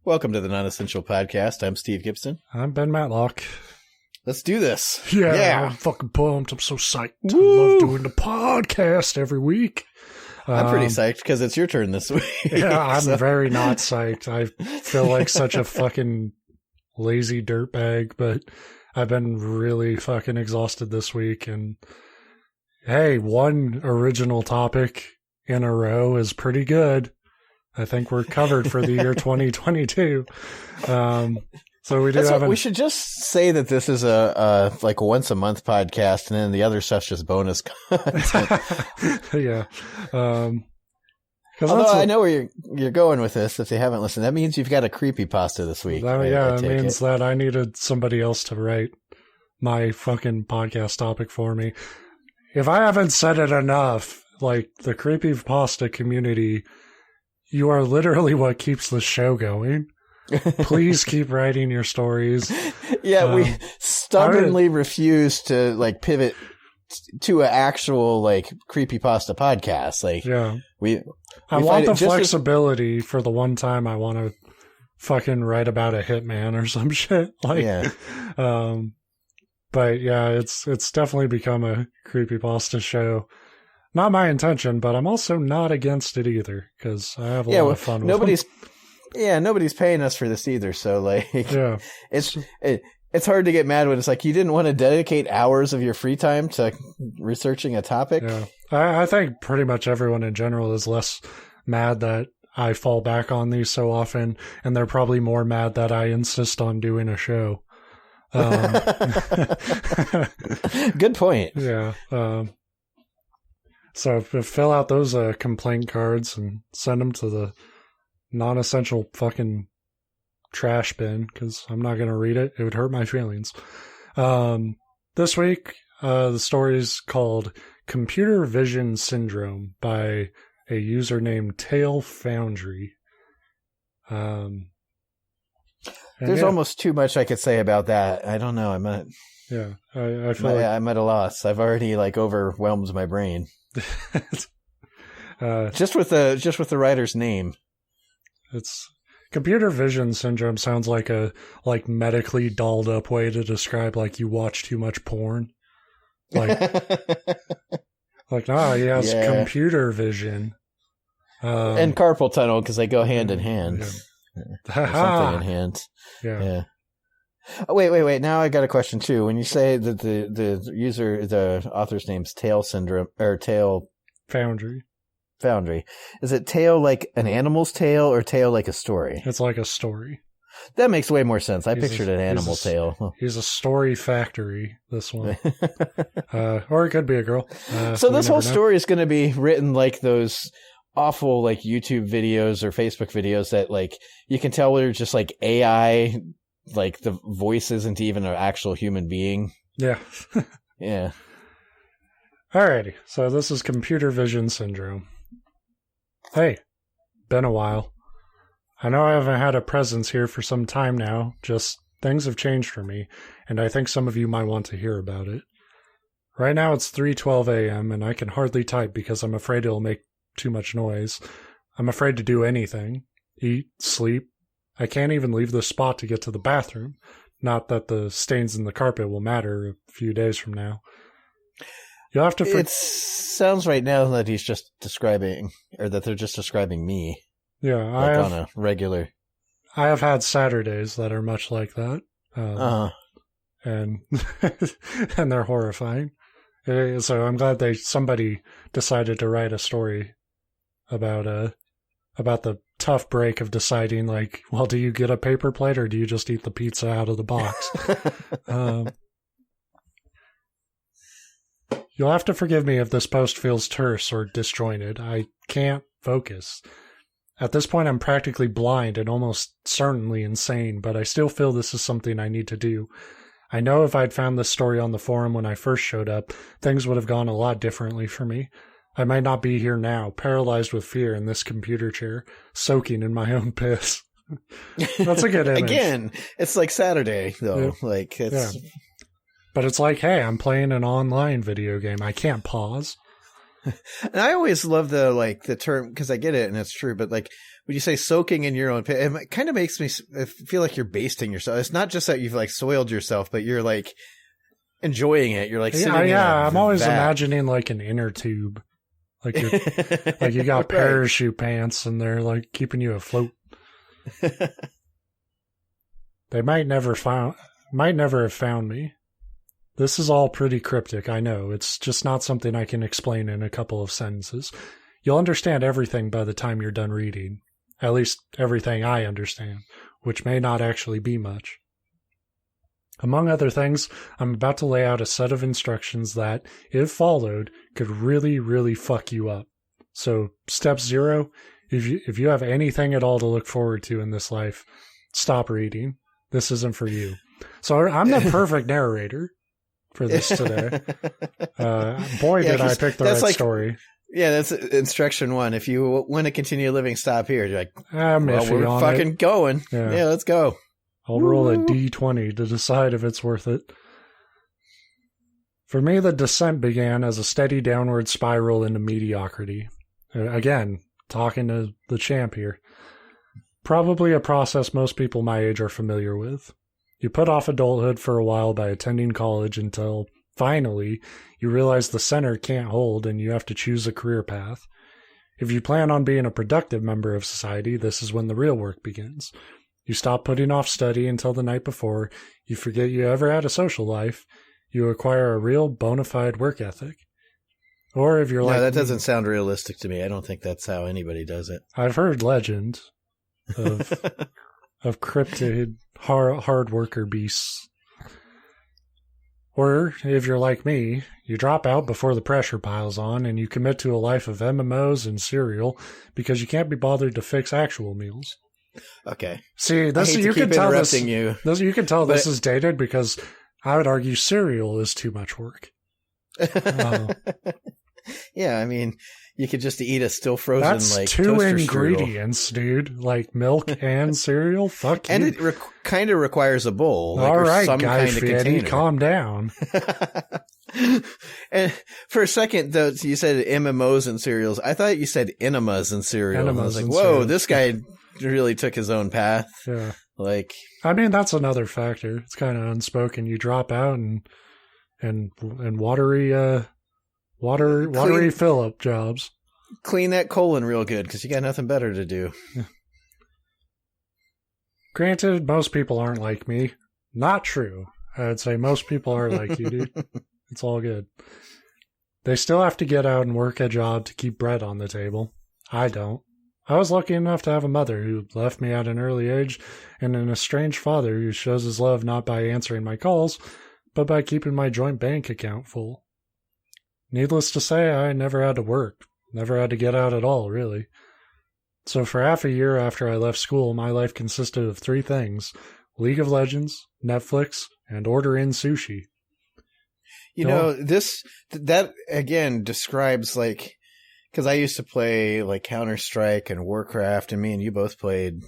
Welcome to the Non-Essential Podcast. I'm Steve Gibson. I'm Ben Matlock. Let's do this. Yeah. I'm fucking pumped. I'm so psyched. Woo! I love doing the podcast every week. I'm pretty psyched because it's your turn this week. Yeah, I'm very not psyched. I feel like such a fucking lazy dirtbag, but I've been really fucking exhausted this week. And hey, one original topic in a row is pretty good. I think we're covered for the year 2022. So we do we should just say that this is a like once a month podcast, and then the other stuff's just bonus content. Yeah. Although I know where you're going with this. If you haven't listened, that means you've got a creepypasta this week. It means that I needed somebody else to write my fucking podcast topic for me. If I haven't said it enough, like the creepypasta community, you are literally what keeps the show going. Please keep writing your stories. Yeah, we stubbornly refuse to like pivot to an actual like creepypasta podcast. Like, yeah, I want the flexibility for the one time I want to fucking write about a hitman or some shit. Like, yeah. But yeah, it's definitely become a creepypasta show. Not my intention, but I'm also not against it either because I have a lot of fun with it. Nobody's paying us for this either. So like, it's hard to get mad when it's like you didn't want to dedicate hours of your free time to researching a topic. Yeah, I think pretty much everyone in general is less mad that I fall back on these so often, and they're probably more mad that I insist on doing a show. Good point. Yeah. So fill out those complaint cards and send them to the non-essential fucking trash bin because I'm not going to read it. It would hurt my feelings. This week, the story is called Computer Vision Syndrome by a user named Tale Foundry. There's almost too much I could say about that. I don't know. I feel like I'm at a loss. I've already like overwhelmed my brain. Just with the writer's name. It's computer vision syndrome sounds like a medically dolled up way to describe like you watch too much porn. He has computer vision. And carpal tunnel because they go hand in hand. Yeah. Something in hand. Yeah. Oh, wait. Now I got a question too. When you say that the author's name's Tale Syndrome or Tale Foundry, is it tale like an animal's tale or tale like a story? It's like a story. That makes way more sense. I pictured an animal tale. He's a story factory, this one. Or it could be a girl. So this whole story is going to be written like those awful like YouTube videos or Facebook videos that like you can tell they're just like AI, like the voice isn't even an actual human being. Yeah. Yeah. Alrighty. So this is Computer Vision Syndrome. Hey, been a while. I know I haven't had a presence here for some time now, just things have changed for me, and I think some of you might want to hear about it. Right now it's 3:12 a.m., and I can hardly type because I'm afraid it'll make too much noise. I'm afraid to do anything. Eat, sleep. I can't even leave the spot to get to the bathroom. Not that the stains in the carpet will matter a few days from now. You'll have to... It sounds right now that he's just describing, or that they're just describing me. Yeah, on a regular... I have had Saturdays that are much like that. And and they're horrifying. So I'm glad somebody decided to write a story about the tough break of deciding, like, well, do you get a paper plate or do you just eat the pizza out of the box? You'll have to forgive me if this post feels terse or disjointed. I can't focus. At this point, I'm practically blind and almost certainly insane, but I still feel this is something I need to do. I know if I'd found this story on the forum when I first showed up, things would have gone a lot differently for me. I might not be here now, paralyzed with fear in this computer chair, soaking in my own piss. That's a good image. Again, it's like Saturday, though. Yeah. Like it's... Yeah. But it's like, hey, I'm playing an online video game. I can't pause. And I always love the term, because I get it and it's true, but like when you say soaking in your own pit, it kind of makes me feel like you're basting yourself. It's not just that you've like soiled yourself, but you're like enjoying it. You're like sitting in I'm always vat. imagining like an inner tube, like you like you got parachute pants and they're like keeping you afloat. They might never have found me. This is all pretty cryptic, I know. It's just not something I can explain in a couple of sentences. You'll understand everything by the time you're done reading. At least everything I understand, which may not actually be much. Among other things, I'm about to lay out a set of instructions that, if followed, could really, really fuck you up. So, step 0, if you have anything at all to look forward to in this life, stop reading. This isn't for you. So I'm the perfect narrator for this today. Did I pick the right story. Yeah, that's instruction 1. If you want to continue living, stop here. You're like, we're fucking going. Yeah, let's go. I'll roll a D20 to decide if it's worth it. For me, the descent began as a steady downward spiral into mediocrity. Again, talking to the champ here. Probably a process most people my age are familiar with. You put off adulthood for a while by attending college until, finally, you realize the center can't hold and you have to choose a career path. If you plan on being a productive member of society, this is when the real work begins. You stop putting off study until the night before, you forget you ever had a social life, you acquire a real bona fide work ethic. Or if you're like... No, that doesn't sound realistic to me. I don't think that's how anybody does it. I've heard legend of cryptid hard worker beasts. Or, if you're like me, you drop out before the pressure piles on and you commit to a life of MMOs and cereal because you can't be bothered to fix actual meals. Okay. See, this you can tell this is dated because I would argue cereal is too much work. Yeah, I mean, you could just eat a still frozen that's 2 ingredients, dude. Like milk and cereal. Fuck and you. And it kind of requires a bowl. All right, some Guy kind Fieri, of container. Calm down. And for a second, though, you said MMOs and cereals. I thought you said enemas and cereals. I was like, whoa, cereal. This guy really took his own path. Yeah. Like, I mean, that's another factor. It's kind of unspoken. You drop out and watery fill-up jobs. Clean that colon real good because you got nothing better to do. Yeah. Granted, most people aren't like me. Not true. I'd say most people are like you, dude. It's all good. They still have to get out and work a job to keep bread on the table. I don't. I was lucky enough to have a mother who left me at an early age and an estranged father who shows his love not by answering my calls, but by keeping my joint bank account full. Needless to say, I never had to work. Never had to get out at all, really. So for half a year after I left school, my life consisted of 3 things: League of Legends, Netflix, and ordering sushi. You know, that again describes like, because I used to play like Counter-Strike and Warcraft, and me and you both played,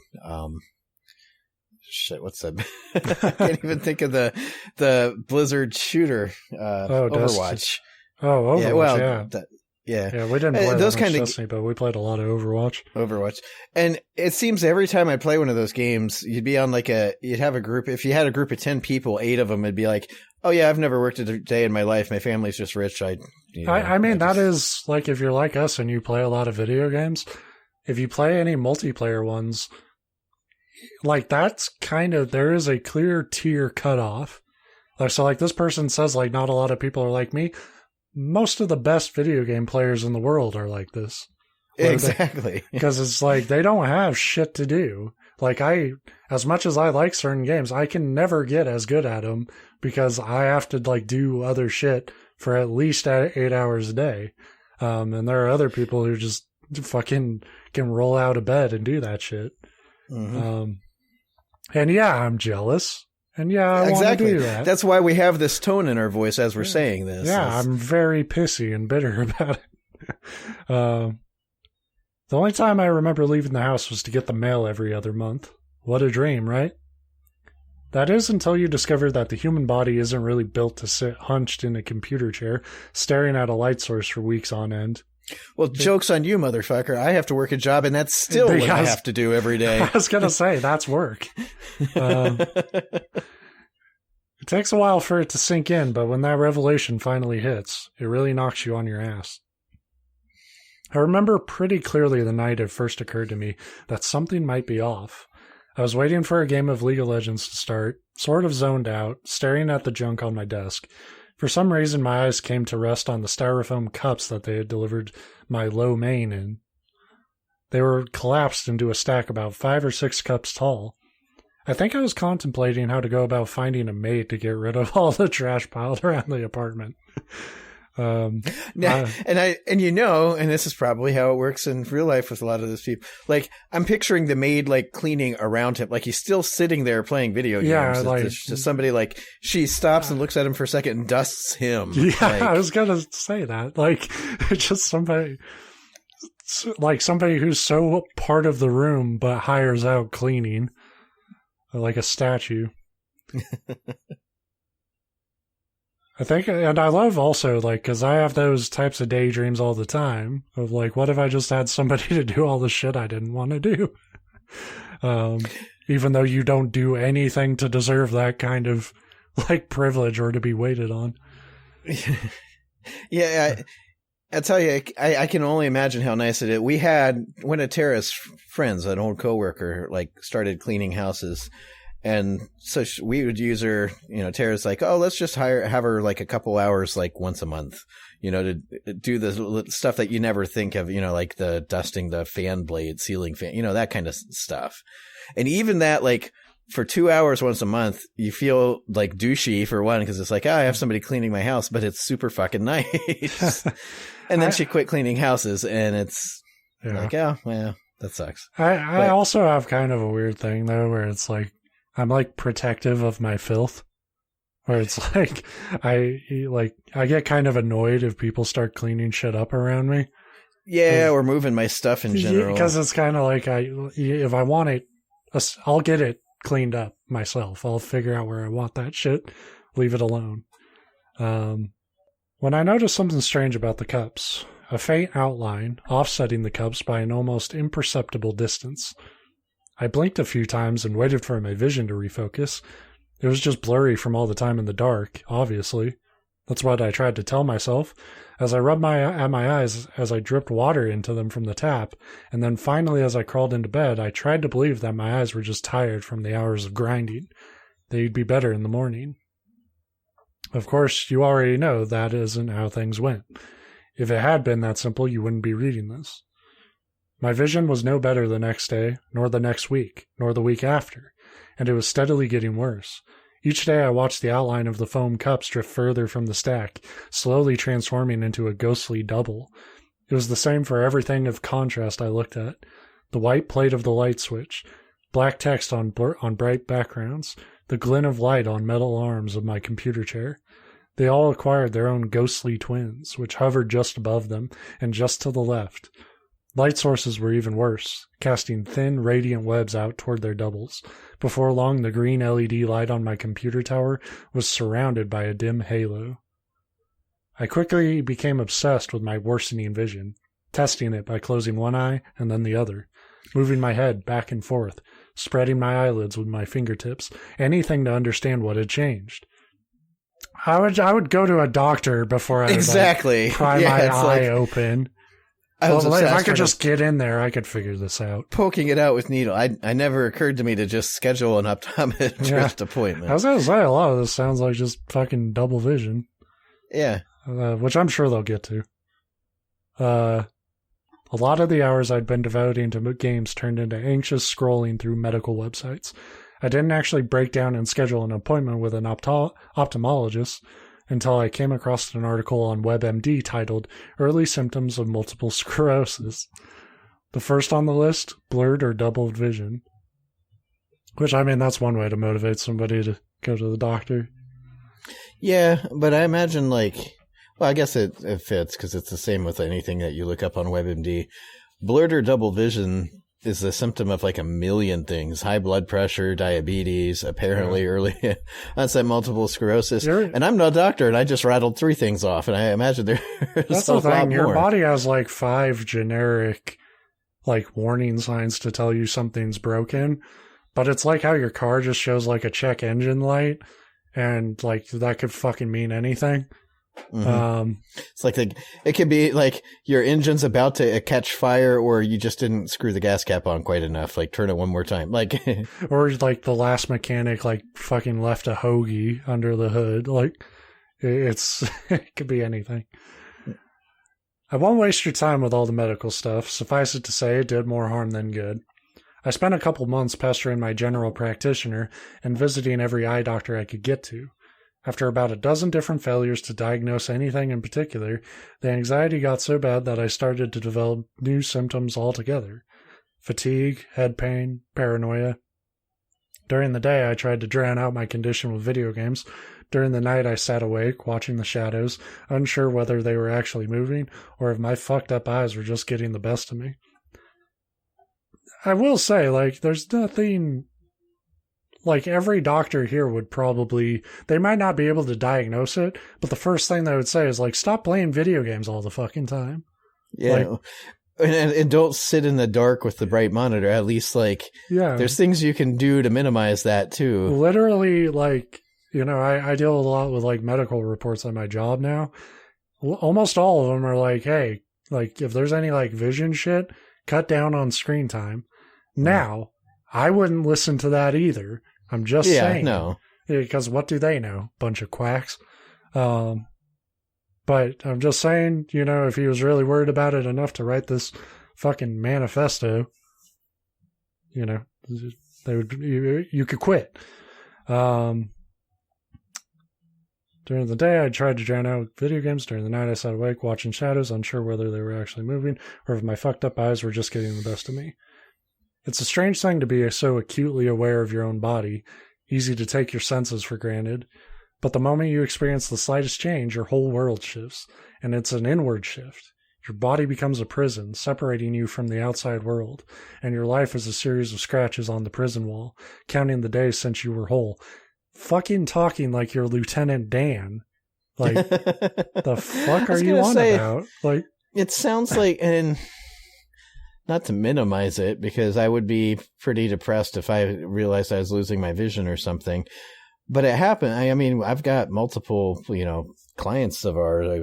what's that? I can't even think of the Blizzard shooter, Overwatch. Overwatch, yeah, we didn't play those kind of Destiny, but we played a lot of Overwatch. And it seems every time I play one of those games, you'd be on you'd have a group. If you had a group of 10 people, 8 of them would be like, "Oh yeah, I've never worked a day in my life. My family's just rich." That is like if you're like us and you play a lot of video games. If you play any multiplayer ones, like that's kind of there is a clear tier cutoff. So this person says not a lot of people are like me. Most of the best video game players in the world are like this. Exactly. Because it's they don't have shit to do. As much as I like certain games, I can never get as good at them because I have to do other shit for at least 8 hours a day. And there are other people who just fucking can roll out of bed and do that shit. Mm-hmm. And yeah, I'm jealous. And yeah, I want to do that. That's why we have this tone in our voice as we're saying this. Yeah, I'm very pissy and bitter about it. The only time I remember leaving the house was to get the mail every other month. What a dream, right? That is until you discover that the human body isn't really built to sit hunched in a computer chair, staring at a light source for weeks on end. Well, joke's on you, motherfucker. I have to work a job, and that's still what I have to do every day. I was going to say, that's work. It takes a while for it to sink in, but when that revelation finally hits, it really knocks you on your ass. I remember pretty clearly the night it first occurred to me that something might be off. I was waiting for a game of League of Legends to start, sort of zoned out, staring at the junk on my desk. For some reason, my eyes came to rest on the styrofoam cups that they had delivered my low main in. They were collapsed into a stack about 5 or 6 cups tall. I think I was contemplating how to go about finding a maid to get rid of all the trash piled around the apartment. And this is probably how it works in real life with a lot of those people. Like, I'm picturing the maid like cleaning around him, like he's still sitting there playing video games. Yeah, like just somebody like she stops and looks at him for a second and dusts him. Yeah, like, I was gonna say that. Like, it's just somebody who's so part of the room but hires out cleaning, like a statue. I think, and I love also, like, because I have those types of daydreams all the time of, like, what if I just had somebody to do all the shit I didn't want to do? Even though you don't do anything to deserve that kind of, like, privilege or to be waited on. Yeah, I tell you, I can only imagine how nice it is. We had one of Tara's friends, an old coworker, like, started cleaning houses. And so we would use her, Tara's like, oh, let's just have her like a couple hours, like once a month, to do the stuff that you never think of, like the dusting the fan blade, ceiling fan, that kind of stuff. And even that, like for 2 hours once a month, you feel like douchey for one, because it's like, I have somebody cleaning my house, but it's super fucking nice. And then she quit cleaning houses, and it's like, oh, well, that sucks. I also have kind of a weird thing though, where it's like, I'm like protective of my filth, where it's like I get kind of annoyed if people start cleaning shit up around me. Yeah, or moving my stuff in general. Because it's kind of like if I want it, I'll get it cleaned up myself. I'll figure out where I want that shit. Leave it alone. When I noticed something strange about the cups, a faint outline offsetting the cups by an almost imperceptible distance. I blinked a few times and waited for my vision to refocus. It was just blurry from all the time in the dark, obviously. That's what I tried to tell myself, as I rubbed at my eyes as I dripped water into them from the tap, and then finally as I crawled into bed, I tried to believe that my eyes were just tired from the hours of grinding. They'd be better in the morning. Of course, you already know that isn't how things went. If it had been that simple, you wouldn't be reading this. My vision was no better the next day, nor the next week, nor the week after, and it was steadily getting worse. Each day I watched the outline of the foam cups drift further from the stack, slowly transforming into a ghostly double. It was the same for everything of contrast I looked at. The white plate of the light switch, black text on bright backgrounds, the glint of light on metal arms of my computer chair. They all acquired their own ghostly twins, which hovered just above them and just to the left. Light sources were even worse, casting thin, radiant webs out toward their doubles. Before long, the green LED light on my computer tower was surrounded by a dim halo. I quickly became obsessed with my worsening vision, testing it by closing one eye and then the other, moving my head back and forth, spreading my eyelids with my fingertips, anything to understand what had changed. I would go to a doctor before I would pry my eye open. If I could just get in there, I could figure this out. Poking it out with needle. I never occurred to me to just schedule an optometrist appointment. I was going to say, a lot of this sounds like just fucking double vision. Yeah. Which I'm sure they'll get to. A lot of the hours I'd been devoting to games turned into anxious scrolling through medical websites. I didn't actually break down and schedule an appointment with an ophthalmologist until I came across an article on WebMD titled Early Symptoms of Multiple Sclerosis. The first on the list, blurred or doubled vision. Which, I mean, that's one way to motivate somebody to go to the doctor. Yeah, but I imagine, like, well, I guess it fits because it's the same with anything that you look up on WebMD. Blurred or double vision is a symptom of like a million things: high blood pressure, diabetes, apparently early onset multiple sclerosis. And I'm no doctor, and I just rattled 3 things off, and I imagine there's that's a the thing. lot more. Your body has like 5 generic like warning signs to tell you something's broken, but it's like how your car just shows like a check engine light, and like that could fucking mean anything. Mm-hmm. It's like it could be like your engine's about to catch fire, or you just didn't screw the gas cap on quite enough. Like turn it one more time, like or like the last mechanic like fucking left a hoagie under the hood. Like it's it could be anything. I won't waste your time with all the medical stuff. Suffice it to say, it did more harm than good. I spent a couple months pestering my general practitioner and visiting every eye doctor I could get to. After about a dozen different failures to diagnose anything in particular, the anxiety got so bad that I started to develop new symptoms altogether. Fatigue, head pain, paranoia. During the day, I tried to drown out my condition with video games. During the night, I sat awake, watching the shadows, unsure whether they were actually moving or if my fucked up eyes were just getting the best of me. I will say, like, there's nothing... Like, every doctor here would probably... They might not be able to diagnose it, but the first thing they would say is, like, stop playing video games all the fucking time. Yeah. Like, and don't sit in the dark with the bright monitor. At least, like, there's things you can do to minimize that, too. Literally, like, you know, I deal a lot with, like, medical reports on my job now. Almost all of them are like, hey, like, if there's any, like, vision shit, cut down on screen time. Now, I wouldn't listen to that either. I'm just saying. No. Because what do they know? Bunch of quacks. But I'm just saying, you know, if he was really worried about it enough to write this fucking manifesto, you know, they would. You could quit. During the day, I tried to drown out video games. During the night, I sat awake, watching shadows, unsure whether they were actually moving or if my fucked up eyes were just getting the best of me. It's a strange thing to be so acutely aware of your own body, easy to take your senses for granted, but the moment you experience the slightest change, your whole world shifts, and it's an inward shift. Your body becomes a prison, separating you from the outside world, and your life is a series of scratches on the prison wall, counting the days since you were whole. Fucking talking like you're Lieutenant Dan. Like, the fuck are you on about? Like, it sounds like, and not to minimize it, because I would be pretty depressed if I realized I was losing my vision or something. But it happened. I mean, I've got multiple, you know, clients of ours,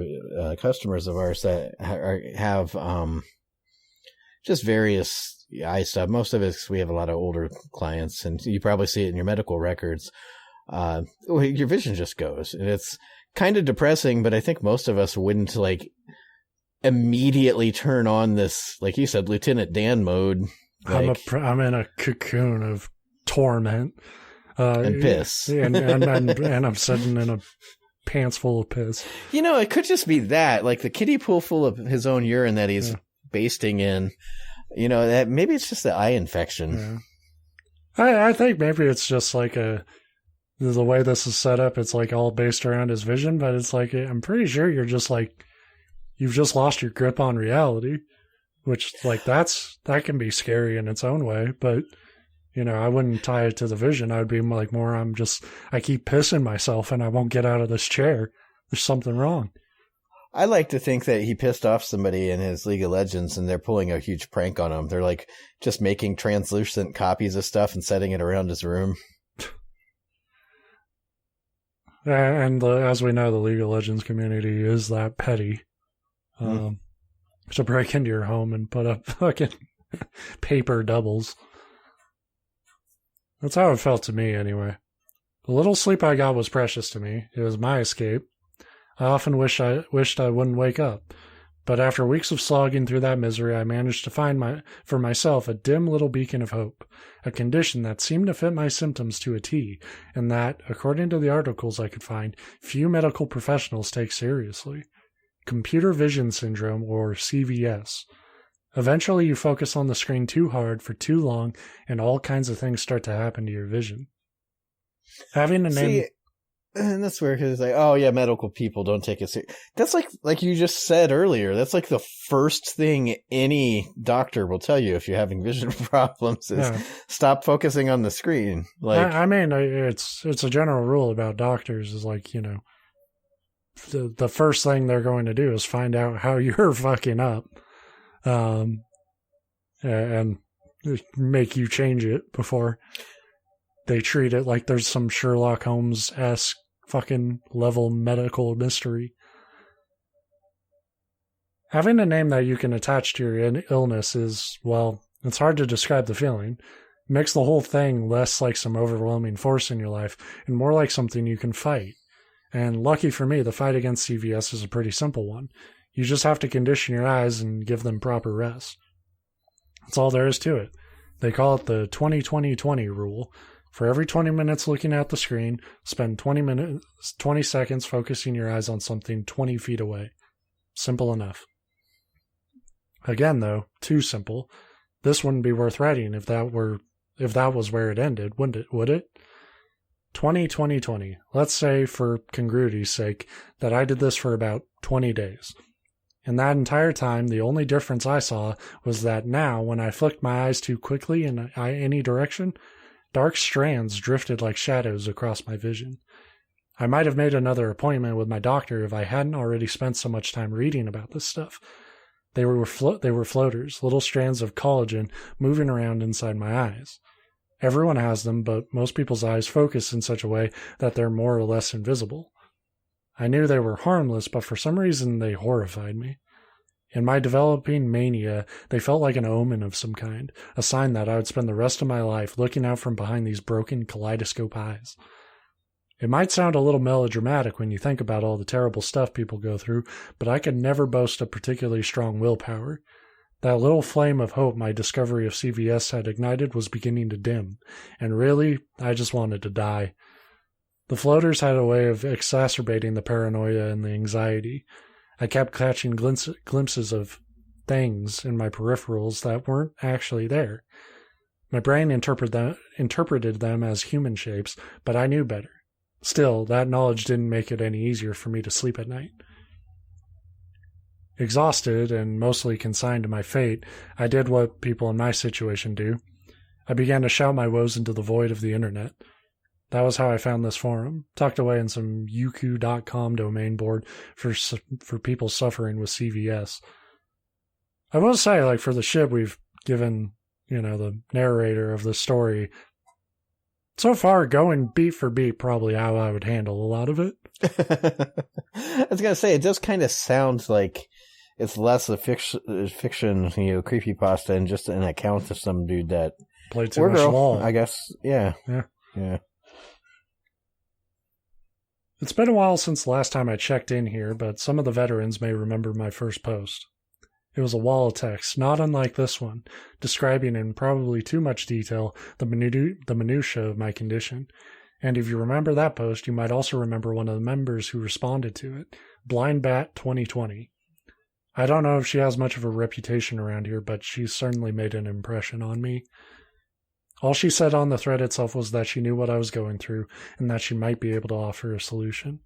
customers of ours that have just various eye stuff. Most of it, we have a lot of older clients, and you probably see it in your medical records. Your vision just goes, and it's kind of depressing. But I think most of us wouldn't like immediately turn on this, like you said, Lieutenant Dan mode. Like, I'm in a cocoon of torment and piss, and I'm sitting in a pants full of piss. You know, it could just be that, like the kiddie pool full of his own urine that he's basting in. You know, that maybe it's just the eye infection. Yeah. I think maybe it's just like the way this is set up. It's like all based around his vision, but it's like I'm pretty sure you're just like. You've just lost your grip on reality, which, like, that can be scary in its own way. But, you know, I wouldn't tie it to the vision. I'd be like more, I keep pissing myself and I won't get out of this chair. There's something wrong. I like to think that he pissed off somebody in his League of Legends and they're pulling a huge prank on him. They're, like, just making translucent copies of stuff and setting it around his room. And as we know, the League of Legends community is that petty. To break into your home and put up fucking paper doubles. That's how it felt to me, anyway. The little sleep I got was precious to me. It was my escape. I often wished I wouldn't wake up. But after weeks of slogging through that misery, I managed to find for myself a dim little beacon of hope, a condition that seemed to fit my symptoms to a T, and that, according to the articles I could find, few medical professionals take seriously. Computer vision syndrome, or CVS. Eventually, you focus on the screen too hard for too long, and all kinds of things start to happen to your vision. Having a name... And that's where he's like, oh yeah, medical people don't take it serious. That's like you just said earlier. That's like the first thing any doctor will tell you if you're having vision problems is stop focusing on the screen. Like, I mean, it's a general rule about doctors is like, you know, the first thing they're going to do is find out how you're fucking up, and make you change it before they treat it like there's some Sherlock Holmes-esque fucking level medical mystery. Having a name that you can attach to your illness is, well, it's hard to describe the feeling. It makes the whole thing less like some overwhelming force in your life and more like something you can fight. And lucky for me, the fight against CVS is a pretty simple one. You just have to condition your eyes and give them proper rest. That's all there is to it. They call it the 20-20-20 rule. For every 20 minutes looking at the screen, spend 20 seconds focusing your eyes on something 20 feet away. Simple enough. Again, though, too simple. This wouldn't be worth writing if that was where it ended, would it? 20-20-20. Let's say, for congruity's sake, that I did this for about 20 days. In that entire time, the only difference I saw was that now, when I flicked my eyes too quickly in any direction, dark strands drifted like shadows across my vision. I might have made another appointment with my doctor if I hadn't already spent so much time reading about this stuff. They were floaters, little strands of collagen moving around inside my eyes. Everyone has them, but most people's eyes focus in such a way that they're more or less invisible. I knew they were harmless, but for some reason they horrified me. In my developing mania, they felt like an omen of some kind, a sign that I would spend the rest of my life looking out from behind these broken kaleidoscope eyes. It might sound a little melodramatic when you think about all the terrible stuff people go through, but I could never boast a particularly strong willpower. That little flame of hope my discovery of CVS had ignited was beginning to dim, and really, I just wanted to die. The floaters had a way of exacerbating the paranoia and the anxiety. I kept catching glimpses of things in my peripherals that weren't actually there. My brain interpreted them as human shapes, but I knew better. Still, that knowledge didn't make it any easier for me to sleep at night. Exhausted and mostly consigned to my fate, I did what people in my situation do. I began to shout my woes into the void of the internet. That was how I found this forum, tucked away in some Youku.com domain board for people suffering with CVS. I will say, like, for the shit we've given, you know, the narrator of the story, so far going beat for beat probably how I would handle a lot of it. I was going to say, it does kind of sound like it's less a fiction, you know, creepypasta and just an account of some dude that played too much LOL. I guess, yeah. It's been a while since the last time I checked in here, but some of the veterans may remember my first post. It was a wall of text, not unlike this one, describing in probably too much detail the minutiae of my condition. And if you remember that post, you might also remember one of the members who responded to it, Blind Bat 2020. I don't know if she has much of a reputation around here, but she certainly made an impression on me. All she said on the thread itself was that she knew what I was going through and that she might be able to offer a solution.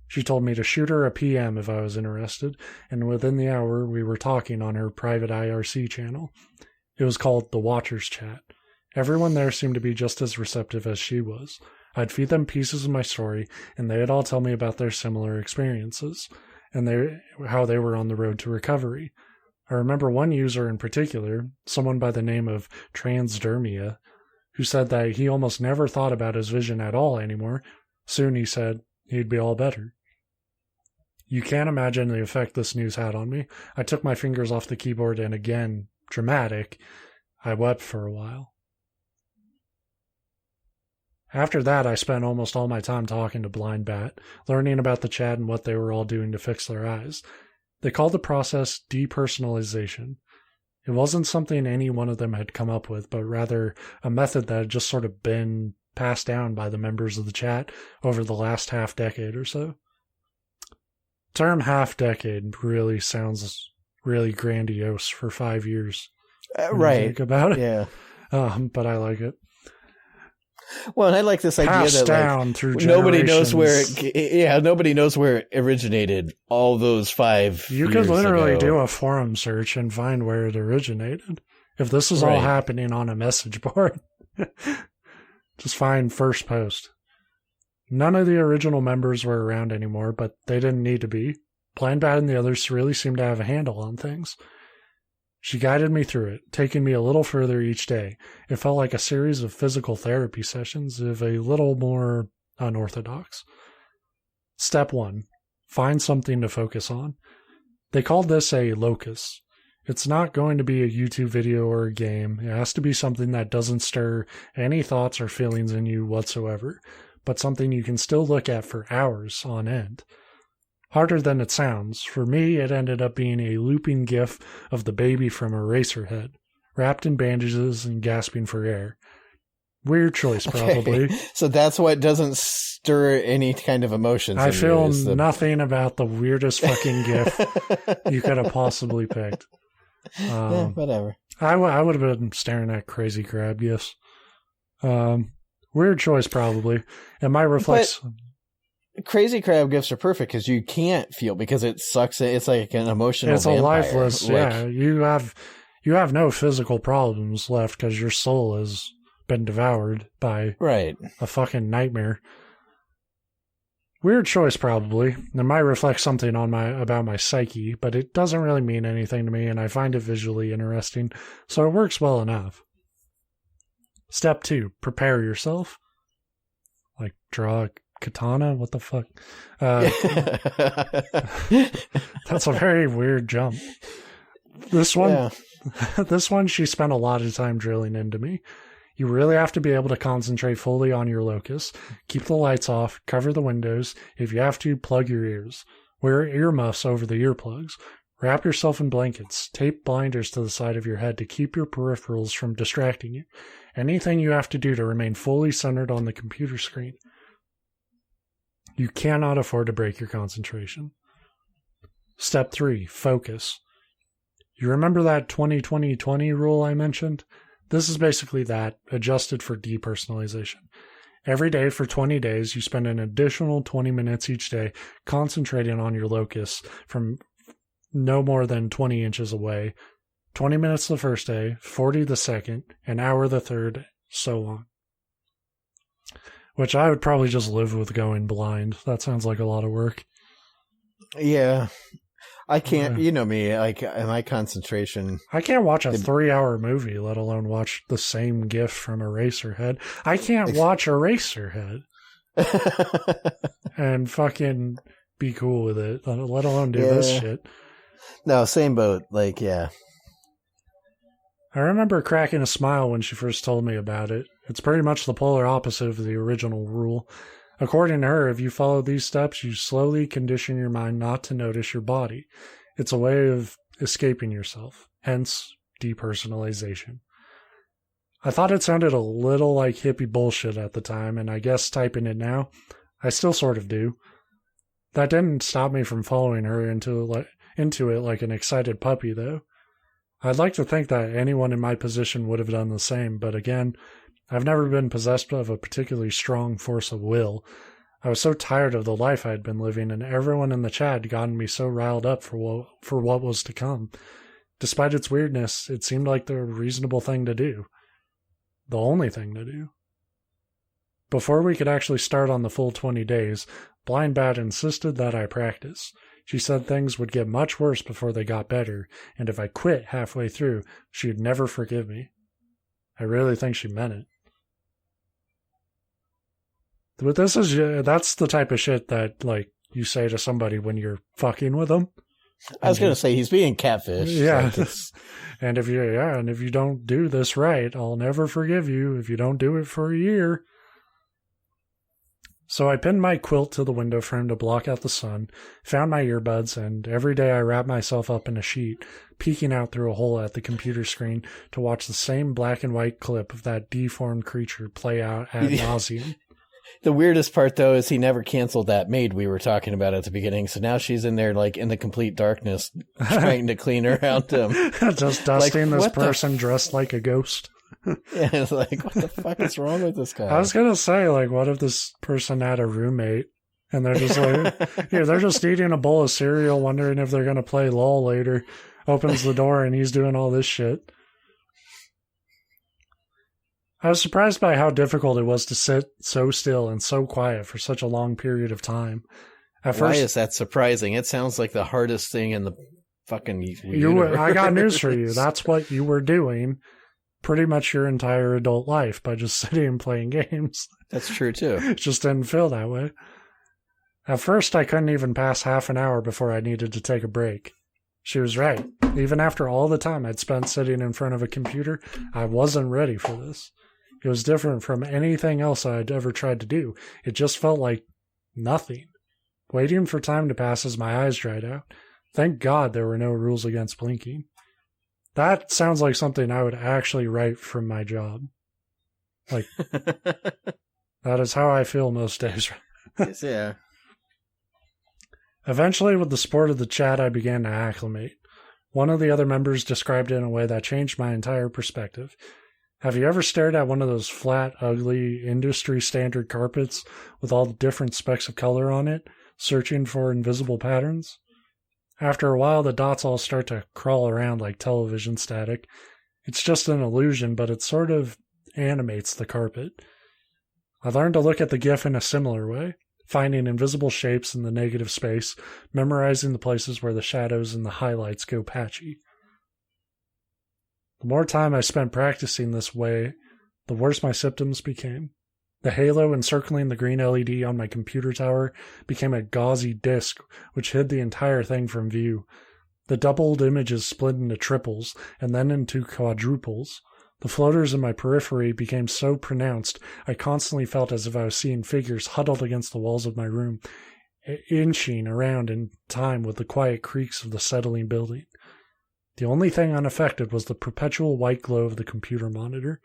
She told me to shoot her a PM if I was interested, and within the hour we were talking on her private IRC channel. It was called the Watchers Chat. Everyone there seemed to be just as receptive as she was. I'd feed them pieces of my story, and they'd all tell me about their similar experiences, and how they were on the road to recovery. I remember one user in particular, someone by the name of Transdermia, who said that he almost never thought about his vision at all anymore. Soon, he said, he'd be all better. You can't imagine the effect this news had on me. I took my fingers off the keyboard and again, dramatic, I wept for a while. After that, I spent almost all my time talking to Blind Bat, learning about the chat and what they were all doing to fix their eyes. They called the process depersonalization. It wasn't something any one of them had come up with, but rather a method that had just sort of been passed down by the members of the chat over the last half-decade or so. The term half-decade really sounds really grandiose for 5 years. Right. Think about it. Yeah. But I like it. Well, and I like this idea passed that down through nobody generations. Nobody knows where it originated. All those 5 You years could literally ago. do a forum search and find where it originated. If this is all happening on a message board, just find first post. None of the original members were around anymore, but they didn't need to be. Blind Bad and the others really seemed to have a handle on things. She guided me through it, taking me a little further each day. It felt like a series of physical therapy sessions, if a little more unorthodox. Step 1. Find something to focus on. They called this a locus. It's not going to be a YouTube video or a game. It has to be something that doesn't stir any thoughts or feelings in you whatsoever, but something you can still look at for hours on end. Harder than it sounds, for me it ended up being a looping gif of the baby from Eraserhead, wrapped in bandages and gasping for air. Weird choice, probably. Okay. So that's what doesn't stir any kind of emotions. I feel nothing about the weirdest fucking gif you could have possibly picked. Whatever. I would have been staring at crazy crab gifs. Weird choice, probably. And my reflex... But crazy crab gifts are perfect because you can't feel, because it sucks. It's like an emotional It's vampire. a lifeless, yeah. You have no physical problems left because your soul has been devoured by a fucking nightmare. Weird choice, probably. It might reflect something about my psyche, but it doesn't really mean anything to me, and I find it visually interesting, so it works well enough. Step 2, prepare yourself. Like, draw a katana? What the fuck? That's a very weird jump. This one, she spent a lot of time drilling into me. You really have to be able to concentrate fully on your locus. Keep the lights off, cover the windows. If you have to, plug your ears. Wear earmuffs over the earplugs. Wrap yourself in blankets. Tape blinders to the side of your head to keep your peripherals from distracting you. Anything you have to do to remain fully centered on the computer screen. You cannot afford to break your concentration. Step 3, focus. You remember that 20-20-20 rule I mentioned? This is basically that, adjusted for depersonalization. Every day for 20 days, you spend an additional 20 minutes each day concentrating on your locus from no more than 20 inches away. 20 minutes the first day, 40 the second, an hour the third, so on. Which I would probably just live with going blind. That sounds like a lot of work. Yeah. I can't, you know me, like my concentration. I can't watch a 3-hour movie, let alone watch the same GIF from Eraserhead. I can't watch Eraserhead and fucking be cool with it, let alone do this shit. No, same boat. Like, yeah. I remember cracking a smile when she first told me about it. It's pretty much the polar opposite of the original rule. According to her, if you follow these steps, you slowly condition your mind not to notice your body. It's a way of escaping yourself, hence depersonalization. I thought it sounded a little like hippie bullshit at the time, and I guess typing it now, I still sort of do. That didn't stop me from following her into it like an excited puppy, though. I'd like to think that anyone in my position would have done the same, but again, I've never been possessed of a particularly strong force of will. I was so tired of the life I had been living, and everyone in the chat had gotten me so riled up for what was to come. Despite its weirdness, it seemed like the reasonable thing to do. The only thing to do. Before we could actually start on the full 20 days, Blind Bat insisted that I practice. She said things would get much worse before they got better, and if I quit halfway through, she would never forgive me. I really think she meant it. But that's the type of shit that, like, you say to somebody when you're fucking with them. I was going to say, he's being catfish. Yeah. And if you don't do this right, I'll never forgive you if you don't do it for a year. So I pinned my quilt to the window frame to block out the sun, found my earbuds, and every day I wrapped myself up in a sheet, peeking out through a hole at the computer screen to watch the same black and white clip of that deformed creature play out ad nauseum. The weirdest part, though, is he never canceled that maid we were talking about at the beginning. So now she's in there, like, in the complete darkness, trying to clean around him. Just dusting like, this person dressed like a ghost. Yeah, it's like, what the fuck is wrong with this guy? I was going to say, like, what if this person had a roommate and they're just like, yeah, they're just eating a bowl of cereal, wondering if they're going to play LOL later. Opens the door and he's doing all this shit. I was surprised by how difficult it was to sit so still and so quiet for such a long period of time. Why is that surprising? It sounds like the hardest thing in the fucking universe. I got news for you. That's what you were doing pretty much your entire adult life by just sitting and playing games. That's true, too. It just didn't feel that way. At first, I couldn't even pass half an hour before I needed to take a break. She was right. Even after all the time I'd spent sitting in front of a computer, I wasn't ready for this. It was different from anything else I'd ever tried to do. It just felt like nothing. Waiting for time to pass as my eyes dried out. Thank God there were no rules against blinking. That sounds like something I would actually write from my job. Like, that is how I feel most days. Yeah. Eventually, with the support of the chat, I began to acclimate. One of the other members described it in a way that changed my entire perspective. Have you ever stared at one of those flat, ugly, industry-standard carpets with all the different specks of color on it, searching for invisible patterns? After a while, the dots all start to crawl around like television static. It's just an illusion, but it sort of animates the carpet. I learned to look at the GIF in a similar way, finding invisible shapes in the negative space, memorizing the places where the shadows and the highlights go patchy. The more time I spent practicing this way, the worse my symptoms became. The halo encircling the green LED on my computer tower became a gauzy disc which hid the entire thing from view. The doubled images split into triples and then into quadruples. The floaters in my periphery became so pronounced I constantly felt as if I was seeing figures huddled against the walls of my room, inching around in time with the quiet creaks of the settling building. The only thing unaffected was the perpetual white glow of the computer monitor.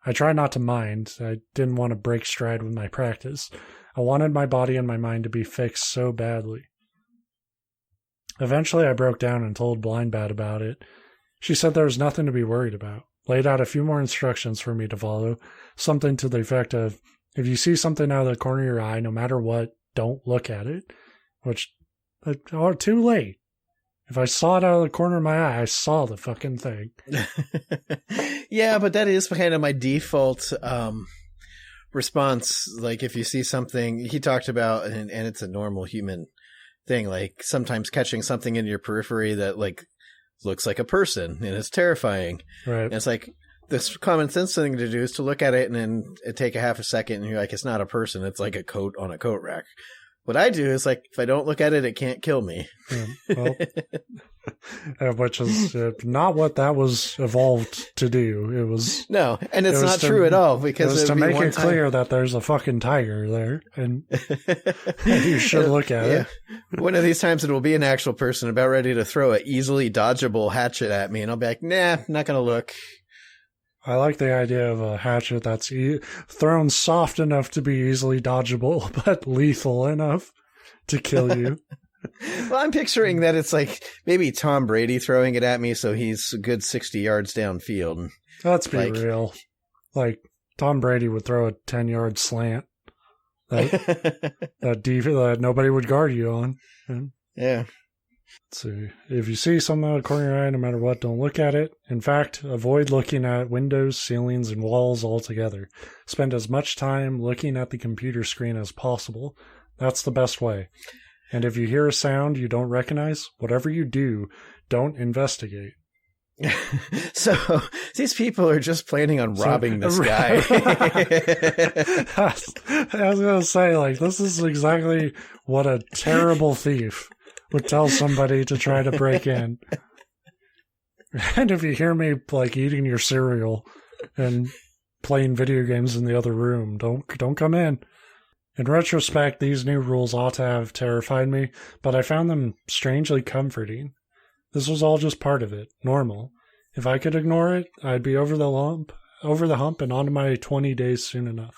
I tried not to mind. I didn't want to break stride with my practice. I wanted my body and my mind to be fixed so badly. Eventually I broke down and told Blind Bat about it. She said there was nothing to be worried about, laid out a few more instructions for me to follow, something to the effect of, if you see something out of the corner of your eye, no matter what, don't look at it. Which, too late. If I saw it out of the corner of my eye, I saw the fucking thing. Yeah, but that is kind of my default response. Like, if you see something, he talked about, and it's a normal human thing, like sometimes catching something in your periphery that, like, looks like a person, and it's terrifying. Right. And it's like, this common sense thing to do is to look at it and then take a half a second, and you're like, it's not a person, it's like a coat on a coat rack. What I do is, like, if I don't look at it, it can't kill me. Yeah, well, which is not what that was evolved to do. It was no, and it's not true at all, because it was to make it clear that there's a fucking tiger there, and you should look at it. One of these times, it will be an actual person about ready to throw an easily dodgeable hatchet at me, and I'll be like, nah, not gonna look. I like the idea of a hatchet that's thrown soft enough to be easily dodgeable, but lethal enough to kill you. Well, I'm picturing that it's like maybe Tom Brady throwing it at me, so he's a good 60 yards downfield. Let's be real. Like, Tom Brady would throw a 10-yard slant that nobody would guard you on. Yeah. Let's see. If you see something out of the corner of your eye, no matter what, don't look at it. In fact, avoid looking at windows, ceilings, and walls altogether. Spend as much time looking at the computer screen as possible. That's the best way. And if you hear a sound you don't recognize, whatever you do, don't investigate. So these people are just planning on robbing this guy. I was going to say, like, this is exactly what a terrible thief would tell somebody to try to break in. And if you hear me, like, eating your cereal and playing video games in the other room, don't come in. In retrospect, these new rules ought to have terrified me, but I found them strangely comforting. This was all just part of it, normal. If I could ignore it, I'd be over the hump and onto my 20 days soon enough.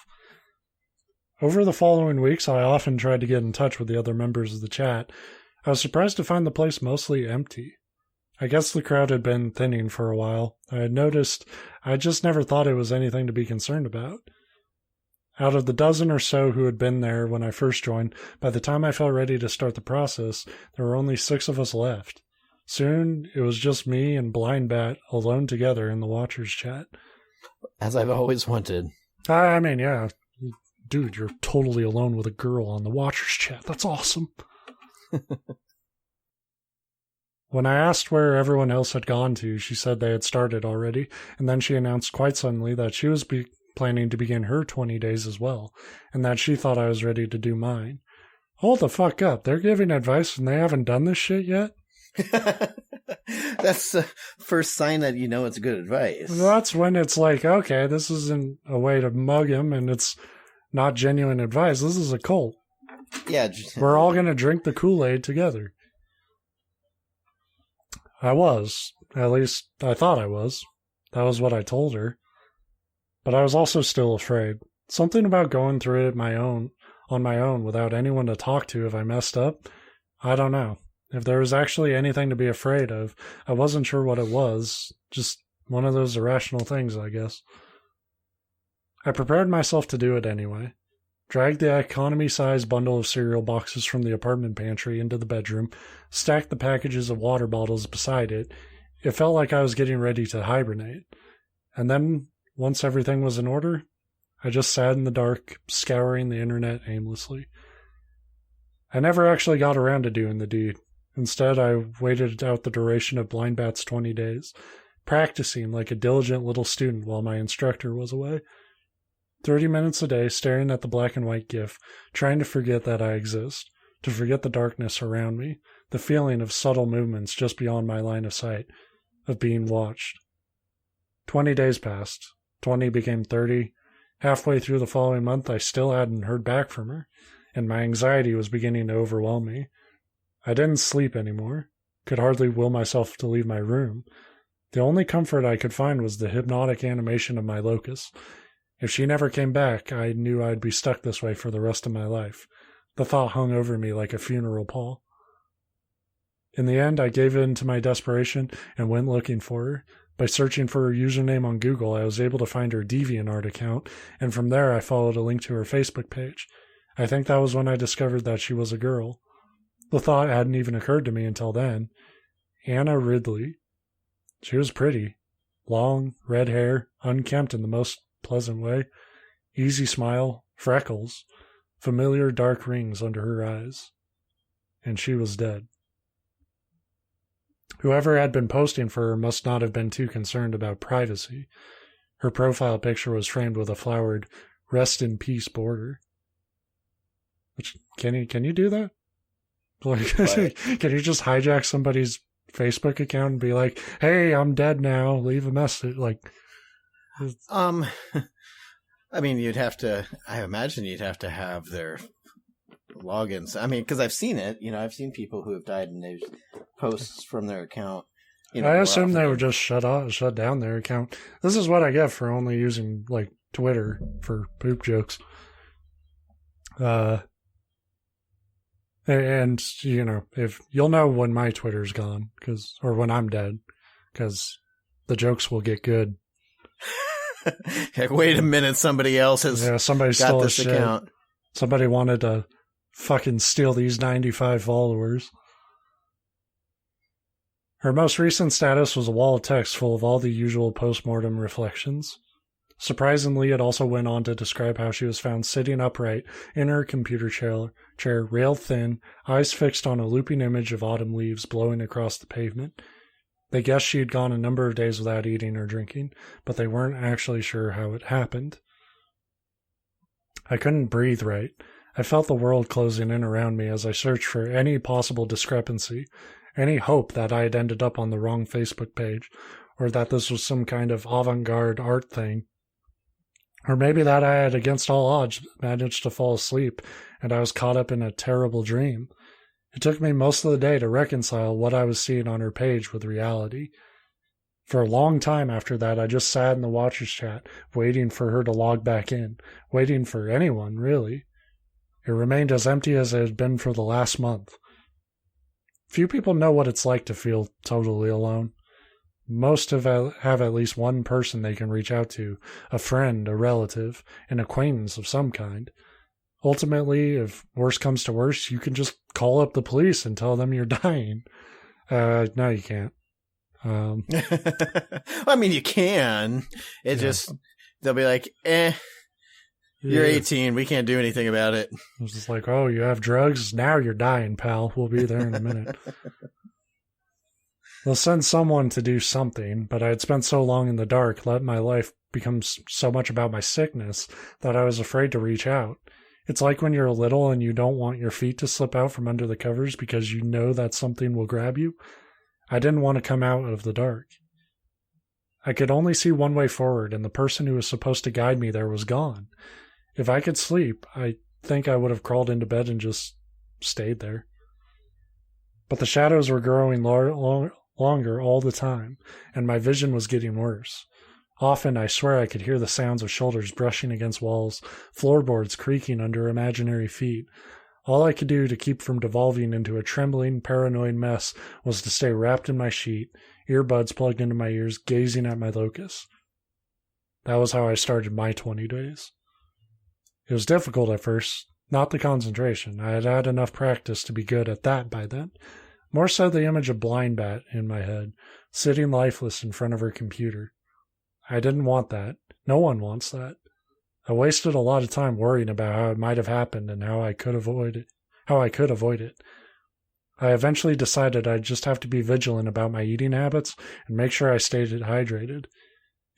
Over the following weeks, I often tried to get in touch with the other members of the chat. I was surprised to find the place mostly empty. I guess the crowd had been thinning for a while. I had noticed I just never thought it was anything to be concerned about. Out of the dozen or so who had been there when I first joined, by the time I felt ready to start the process, there were only 6 of us left. Soon, it was just me and Blind Bat alone together in the Watchers chat. As I've always wanted. I mean, yeah. Dude, you're totally alone with a girl on the Watchers chat. That's awesome. When I asked where everyone else had gone to, she said they had started already, and then she announced quite suddenly that she was planning to begin her 20 days as well, and that she thought I was ready to do mine. Hold the fuck up. They're giving advice and they haven't done this shit yet? That's the first sign that you know it's good advice. That's when it's like, okay, this isn't a way to mug him and it's not genuine advice. This is a cult. Yeah. We're all going to drink the Kool-Aid together. I was. At least I thought I was. That was what I told her. But I was also still afraid. Something about going through it on my own without anyone to talk to if I messed up. I don't know. If there was actually anything to be afraid of, I wasn't sure what it was. Just one of those irrational things, I guess. I prepared myself to do it anyway. Dragged the economy-sized bundle of cereal boxes from the apartment pantry into the bedroom, stacked the packages of water bottles beside it. It felt like I was getting ready to hibernate. And then, once everything was in order, I just sat in the dark, scouring the internet aimlessly. I never actually got around to doing the deed. Instead, I waited out the duration of Blind Bat's 20 days, practicing like a diligent little student while my instructor was away. 30 minutes a day staring at the black and white GIF, trying to forget that I exist, to forget the darkness around me, the feeling of subtle movements just beyond my line of sight, of being watched. 20 days passed. 20 became 30. Halfway through the following month, I still hadn't heard back from her, and my anxiety was beginning to overwhelm me. I didn't sleep anymore, could hardly will myself to leave my room. The only comfort I could find was the hypnotic animation of my locus. If she never came back, I knew I'd be stuck this way for the rest of my life. The thought hung over me like a funeral pall. In the end, I gave in to my desperation and went looking for her. By searching for her username on Google, I was able to find her DeviantArt account, and from there I followed a link to her Facebook page. I think that was when I discovered that she was a girl. The thought hadn't even occurred to me until then. Anna Ridley. She was pretty. Long, red hair, unkempt in the most pleasant way. Easy smile, freckles, familiar dark rings under her eyes. And she was dead. Whoever had been posting for her must not have been too concerned about privacy. Her profile picture was framed with a flowered "Rest in Peace" border. Which, can you do that? Like, can you just hijack somebody's Facebook account and be like, "Hey, I'm dead now. Leave a message." Like, I mean, I imagine you'd have to have their logins. I mean, because I've seen it. I've seen people who have died and they've posts from their account. I assume they would just shut down their account. This is what I get for only using like Twitter for poop jokes. And if you'll know when my Twitter's gone, or when I'm dead, because the jokes will get good. Like, wait a minute, somebody else somebody got stole this account. Somebody wanted to fucking steal these 95 followers. Her most recent status was a wall of text full of all the usual postmortem reflections. Surprisingly, it also went on to describe how she was found sitting upright in her computer chair, rail thin, eyes fixed on a looping image of autumn leaves blowing across the pavement. They guessed she had gone a number of days without eating or drinking, but they weren't actually sure how it happened. I couldn't breathe right. I felt the world closing in around me as I searched for any possible discrepancy, any hope that I had ended up on the wrong Facebook page, or that this was some kind of avant-garde art thing. Or maybe that I had, against all odds, managed to fall asleep, and I was caught up in a terrible dream. It took me most of the day to reconcile what I was seeing on her page with reality. For a long time after that, I just sat in the Watchers chat, waiting for her to log back in, waiting for anyone, really. It remained as empty as it had been for the last month. Few people know what it's like to feel totally alone. Most have at least one person they can reach out to, a friend, a relative, an acquaintance of some kind. Ultimately, if worse comes to worse, you can just call up the police and tell them you're dying. No, you can't. I mean, you can. They'll be like, you're 18. We can't do anything about it. It's just like, oh, you have drugs? Now you're dying, pal. We'll be there in a minute. They'll send someone to do something, but I had spent so long in the dark, let my life become so much about my sickness that I was afraid to reach out. It's like when you're little and you don't want your feet to slip out from under the covers because you know that something will grab you. I didn't want to come out of the dark. I could only see one way forward, and the person who was supposed to guide me there was gone. If I could sleep, I think I would have crawled into bed and just stayed there. But the shadows were growing longer all the time, and my vision was getting worse. Often, I swear I could hear the sounds of shoulders brushing against walls, floorboards creaking under imaginary feet. All I could do to keep from devolving into a trembling, paranoid mess was to stay wrapped in my sheet, earbuds plugged into my ears, gazing at my locus. That was how I started my 20 days. It was difficult at first, not the concentration. I had had enough practice to be good at that by then. More so the image of Blind Bat in my head, sitting lifeless in front of her computer. I didn't want that. No one wants that. I wasted a lot of time worrying about how it might have happened and how I could avoid it. I eventually decided I'd just have to be vigilant about my eating habits and make sure I stayed hydrated.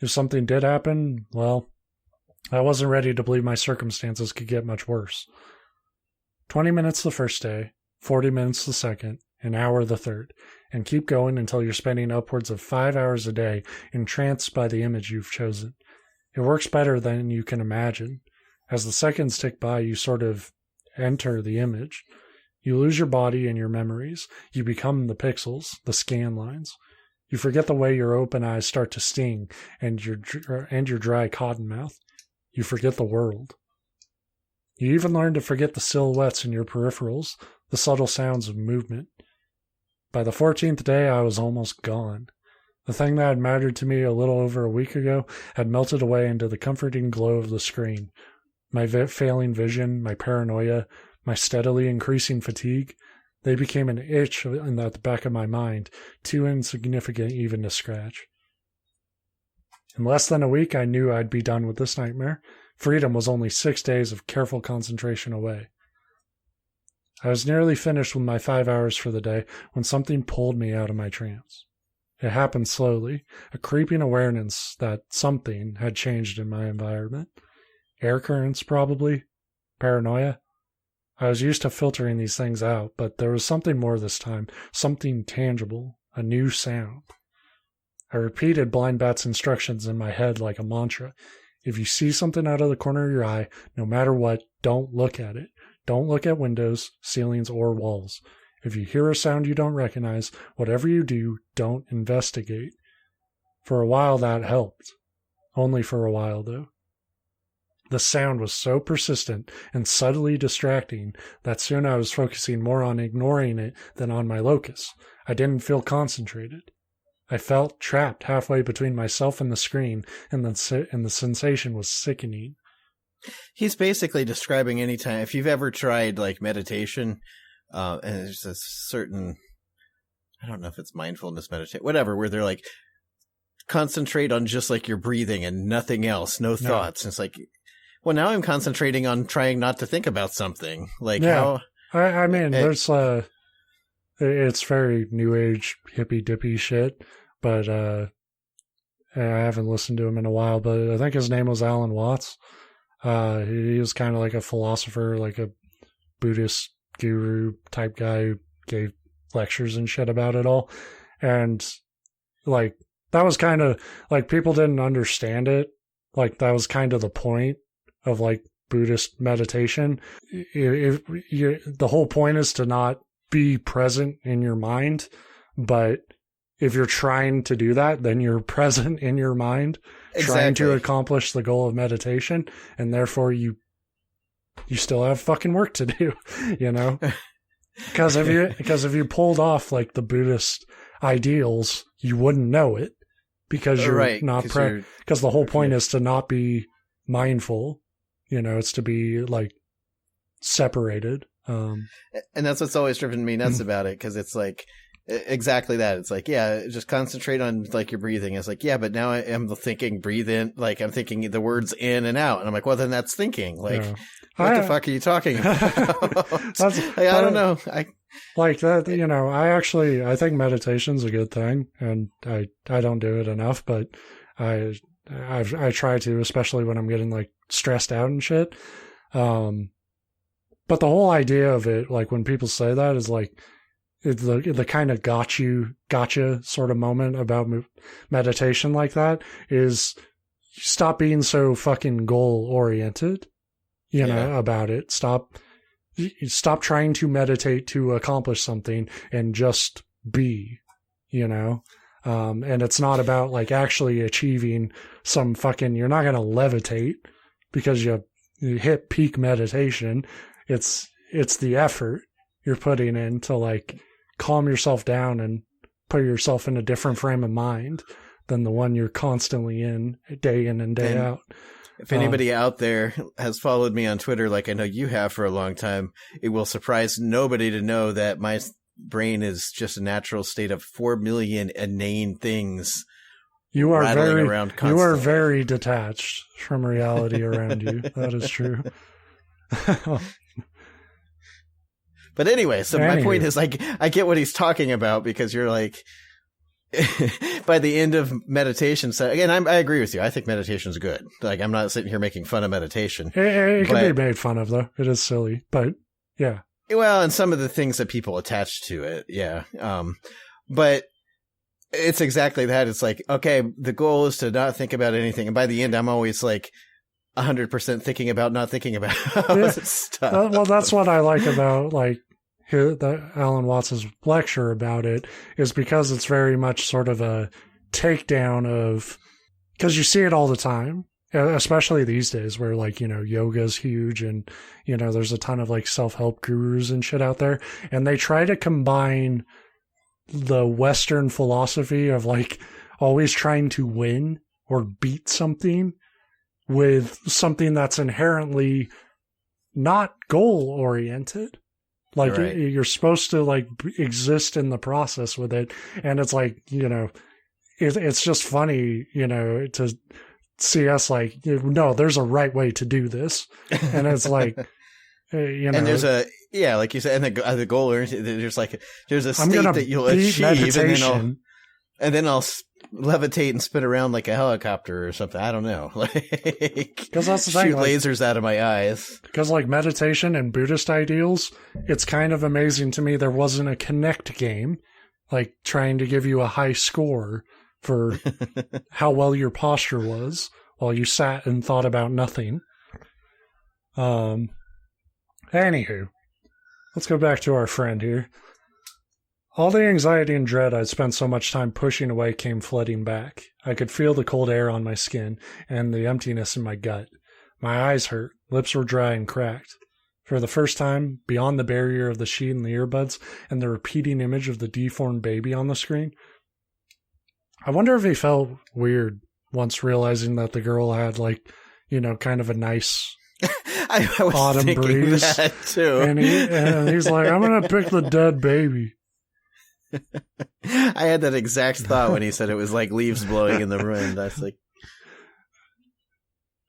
If something did happen, well, I wasn't ready to believe my circumstances could get much worse. 20 minutes the first day, 40 minutes the second, an hour the third, and keep going until you're spending upwards of 5 hours a day entranced by the image you've chosen. It works better than you can imagine. As the seconds tick by, you sort of enter the image. You lose your body and your memories. You become the pixels, the scan lines. You forget the way your open eyes start to sting and your dry cotton mouth. You forget the world. You even learn to forget the silhouettes in your peripherals, the subtle sounds of movement. By the 14th day, I was almost gone. The thing that had mattered to me a little over a week ago had melted away into the comforting glow of the screen. My failing vision, my paranoia, my steadily increasing fatigue, they became an itch in the back of my mind, too insignificant even to scratch. In less than a week, I knew I'd be done with this nightmare. Freedom was only 6 days of careful concentration away. I was nearly finished with my 5 hours for the day when something pulled me out of my trance. It happened slowly, a creeping awareness that something had changed in my environment. Air currents, probably. Paranoia. I was used to filtering these things out, but there was something more this time, something tangible, a new sound. I repeated Blind Bat's instructions in my head like a mantra. If you see something out of the corner of your eye, no matter what, don't look at it. Don't look at windows, ceilings, or walls. If you hear a sound you don't recognize, whatever you do, don't investigate. For a while that helped. Only for a while, though. The sound was so persistent and subtly distracting that soon I was focusing more on ignoring it than on my locus. I didn't feel concentrated. I felt trapped halfway between myself and the screen, and the sensation was sickening. He's basically describing any time, if you've ever tried like meditation, and there's a certain, I don't know if it's mindfulness meditation, whatever, where they're like, concentrate on just like your breathing and nothing else, no thoughts. And it's like, well, now I'm concentrating on trying not to think about something. Like how... I mean, there's, it's very new age, hippy dippy shit, but, I haven't listened to him in a while, but I think his name was Alan Watts. He was kind of like a philosopher, like a Buddhist guru type guy who gave lectures and shit about it all. And like, that was kind of like, people didn't understand it. Like, that was kind of the point of like Buddhist meditation. The whole point is to not be present in your mind, but if you're trying to do that, then you're present in your mind, trying to accomplish the goal of meditation, and therefore you still have fucking work to do, you know? Because if you pulled off like the Buddhist ideals, you wouldn't know it because you're right, not because the whole point is to not be mindful. It's to be like separated. And that's what's always driven me nuts about it, because it's like exactly that. It's like, yeah, just concentrate on like your breathing. It's like, yeah, but now I'm thinking breathe in, like I'm thinking the words in and out, and I'm like, well, then that's thinking. Like, what the fuck are you talking about? I don't know. Like that, I think meditation's a good thing, and I don't do it enough, but I try to, especially when I'm getting like stressed out and shit. But the whole idea of it, like when people say that, is like the kind of gotcha sort of moment about meditation like that is stop being so fucking goal oriented, about it. Stop trying to meditate to accomplish something and just be, and it's not about like actually achieving some fucking, you're not going to levitate because you hit peak meditation. It's the effort you're putting in to like calm yourself down and put yourself in a different frame of mind than the one you're constantly in and day out. If anybody out there has followed me on Twitter, like I know you have for a long time, it will surprise nobody to know that my brain is just a natural state of 4 million inane things. You are very detached from reality around you. That is true. But anyway, so my point is, like, I get what he's talking about, because you're like, by the end of meditation, so again, I agree with you. I think meditation is good. Like, I'm not sitting here making fun of meditation. It can be made fun of, though. It is silly, but yeah. Well, and some of the things that people attach to it, yeah. But it's exactly that. It's like, okay, the goal is to not think about anything, and by the end, I'm always like 100% thinking about not thinking about stuff. Well, that's what I like about like Alan Watts's lecture about it, is because it's very much sort of a takedown of, because you see it all the time, especially these days where like, yoga is huge and, there's a ton of like self-help gurus and shit out there. And they try to combine the Western philosophy of like always trying to win or beat something with something that's inherently not goal oriented. Like right. You're supposed to like exist in the process with it. And it's like, it's just funny, to see us like, no, there's a right way to do this. And it's like, and there's like you said, and the goal, there's a state that you'll achieve, and then I'll levitate and spin around like a helicopter or something. I don't know. Because that's the thing. Shoot lasers out of my eyes. Because like meditation and Buddhist ideals, it's kind of amazing to me there wasn't a Connect game, like trying to give you a high score for how well your posture was while you sat and thought about nothing. Anywho, let's go back to our friend here. All the anxiety and dread I'd spent so much time pushing away came flooding back. I could feel the cold air on my skin and the emptiness in my gut. My eyes hurt, lips were dry and cracked. For the first time, beyond the barrier of the sheet and the earbuds and the repeating image of the deformed baby on the screen, I wonder if he felt weird once realizing that the girl had like, kind of a nice I was autumn breeze. That too. And he's like, I'm going to pick the dead baby. I had that exact thought when he said it was like leaves blowing in the wind. That's like,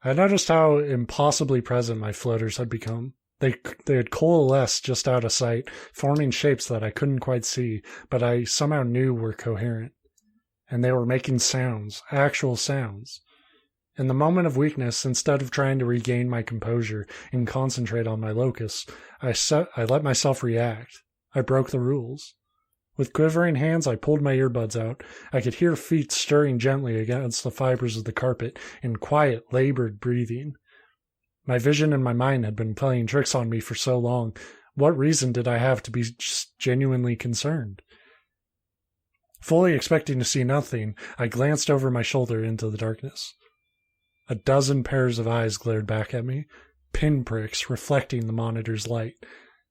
I noticed how impossibly present my floaters had become. They had coalesced just out of sight, forming shapes that I couldn't quite see, but I somehow knew were coherent. And they were making sounds, actual sounds. In the moment of weakness, instead of trying to regain my composure and concentrate on my locus, I let myself react. I broke the rules. With quivering hands, I pulled my earbuds out. I could hear feet stirring gently against the fibers of the carpet in quiet, labored breathing. My vision and my mind had been playing tricks on me for so long. What reason did I have to be just genuinely concerned? Fully expecting to see nothing, I glanced over my shoulder into the darkness. A dozen pairs of eyes glared back at me, pinpricks reflecting the monitor's light.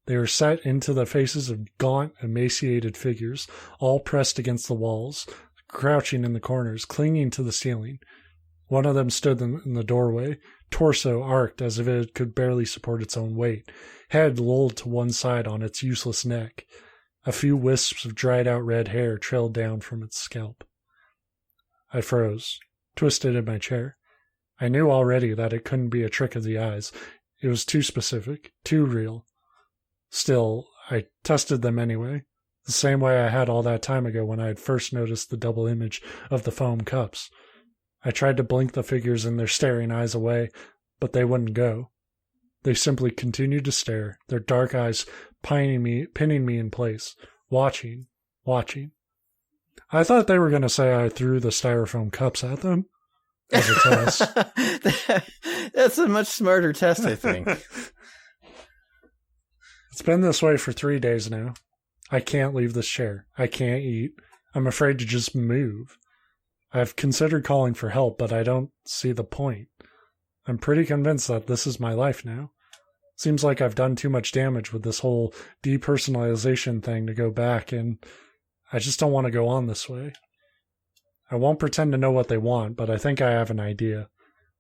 They were set into the faces of gaunt, emaciated figures, all pressed against the walls, crouching in the corners, clinging to the ceiling. One of them stood in the doorway, torso arched as if it could barely support its own weight, head lolled to one side on its useless neck. A few wisps of dried-out red hair trailed down from its scalp. I froze, twisted in my chair. I knew already that it couldn't be a trick of the eyes. It was too specific, too real. Still, I tested them anyway, the same way I had all that time ago when I had first noticed the double image of the foam cups. I tried to blink the figures in their staring eyes away, but they wouldn't go. They simply continued to stare, their dark eyes pinning me in place, watching. I thought they were going to say I threw the styrofoam cups at them as a test. That's a much smarter test, I think. It's been this way for 3 days now. I can't leave this chair. I can't eat. I'm afraid to just move. I've considered calling for help, but I don't see the point. I'm pretty convinced that this is my life now. Seems like I've done too much damage with this whole depersonalization thing to go back, and I just don't want to go on this way. I won't pretend to know what they want, but I think I have an idea.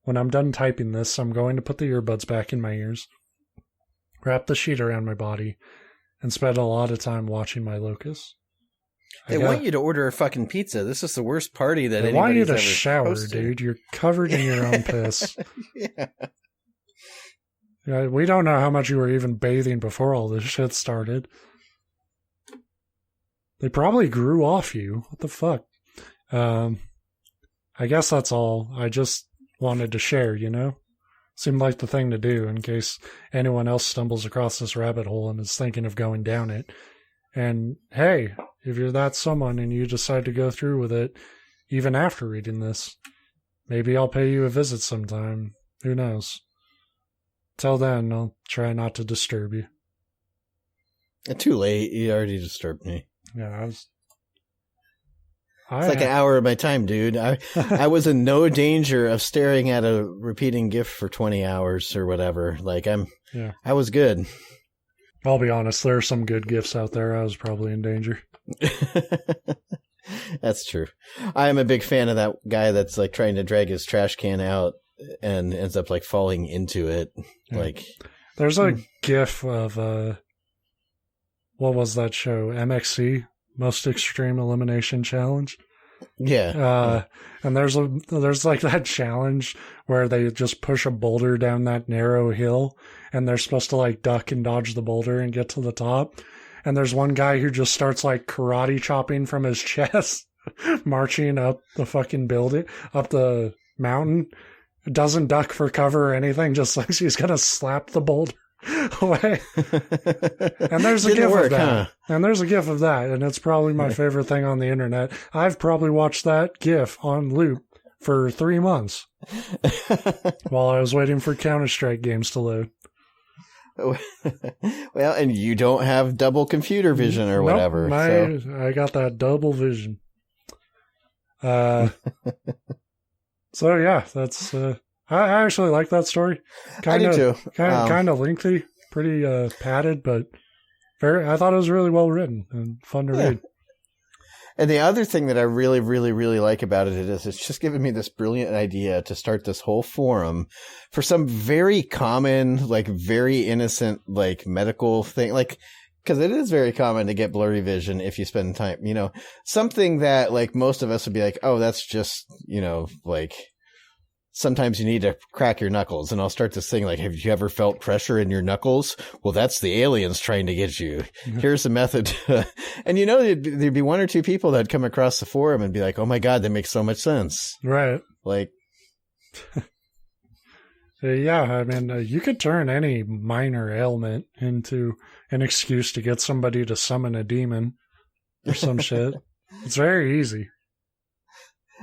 When I'm done typing this, I'm going to put the earbuds back in my ears, wrap the sheet around my body, and spend a lot of time watching my locus. They want you to order a fucking pizza. This is the worst party that anybody's ever hosted. They want you to shower, dude. You're covered in your own piss. Yeah, we don't know how much you were even bathing before all this shit started. They probably grew off you. What the fuck? I guess that's all. I just wanted to share, you know? Seemed like the thing to do in case anyone else stumbles across this rabbit hole and is thinking of going down it. And hey, if you're that someone and you decide to go through with it, even after reading this, maybe I'll pay you a visit sometime. Who knows? Till then, I'll try not to disturb you. Too late. You already disturbed me. Yeah, it's like an hour of my time, dude. I was in no danger of staring at a repeating GIF for 20 hours or whatever. Like, I was good. I'll be honest, there are some good GIFs out there. I was probably in danger. That's true. I am a big fan of that guy that's like trying to drag his trash can out and ends up like falling into it. Yeah. Like, there's a GIF of what was that show? MXC, Most Extreme Elimination Challenge. Yeah. And there's like that challenge where they just push a boulder down that narrow hill and they're supposed to like duck and dodge the boulder and get to the top. And there's one guy who just starts like karate chopping from his chest, marching up the fucking building, up the mountain. Doesn't duck for cover or anything, just like he's gonna slap the boulder away. And there's a GIF of that. Huh? And there's a GIF of that, and it's probably my favorite thing on the internet. I've probably watched that GIF on loop for 3 months while I was waiting for Counter-Strike games to load. Well, and you don't have double computer vision or whatever. I got that double vision. So yeah, that's I actually like that story. I do too. Kind of lengthy, pretty padded, but I thought it was really well written and fun to read. And the other thing that I really, really, really like about it is it's just given me this brilliant idea to start this whole forum for some very common, like very innocent, like medical thing, like. Because it is very common to get blurry vision if you spend time, you know, something that like most of us would be like, oh, that's just, you know, like sometimes you need to crack your knuckles. And I'll start this thing like, have you ever felt pressure in your knuckles? Well, that's the aliens trying to get you. Here's the method. And, you know, there'd be one or two people that'd come across the forum and be like, oh, my God, that makes so much sense. Right. Like. Yeah, I mean, you could turn any minor ailment into an excuse to get somebody to summon a demon or some shit. It's very easy.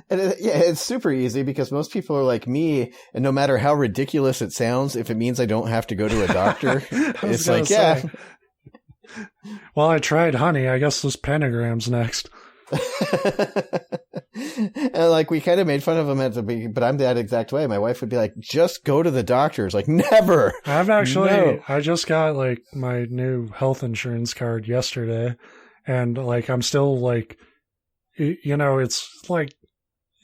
And it's super easy because most people are like me, and no matter how ridiculous it sounds, if it means I don't have to go to a doctor, it's like, yeah. Well, I tried honey. I guess this pentagram's next. And like we kind of made fun of him at the beginning, but I'm that exact way. My wife would be like, "Just go to the doctors." Like, never. I just got like my new health insurance card yesterday, and like I'm still like, it's like,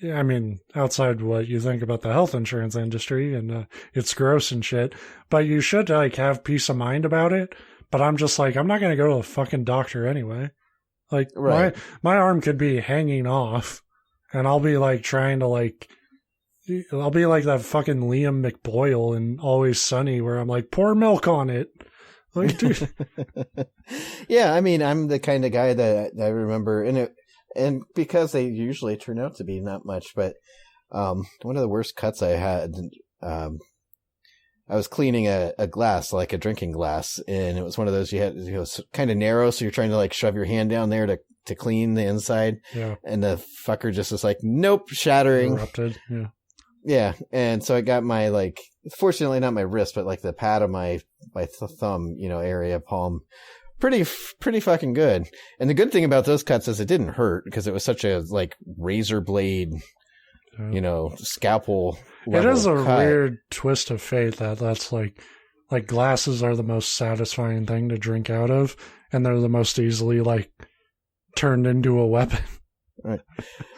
I mean, outside what you think about the health insurance industry, and it's gross and shit, but you should like have peace of mind about it. But I'm just like, I'm not gonna go to a fucking doctor anyway. Like, right. my arm could be hanging off, and I'll be like trying to like, I'll be like that fucking Liam McBoyle in Always Sunny, where I'm like, pour milk on it. Like, dude. Yeah, I mean, I'm the kind of guy that I remember, and because they usually turn out to be not much, but one of the worst cuts I had, I was cleaning a glass, like a drinking glass, and it was one of those it was kind of narrow, so you're trying to like shove your hand down there to clean the inside. Yeah. And the fucker just was like, nope, shattering. Erupted. Yeah. Yeah. And so I got my like, fortunately not my wrist, but like the pad of my thumb, area, palm, pretty fucking good. And the good thing about those cuts is it didn't hurt because it was such a like razor blade, scalpel. It is a weird twist of fate that's like glasses are the most satisfying thing to drink out of, and they're the most easily like turned into a weapon. Right.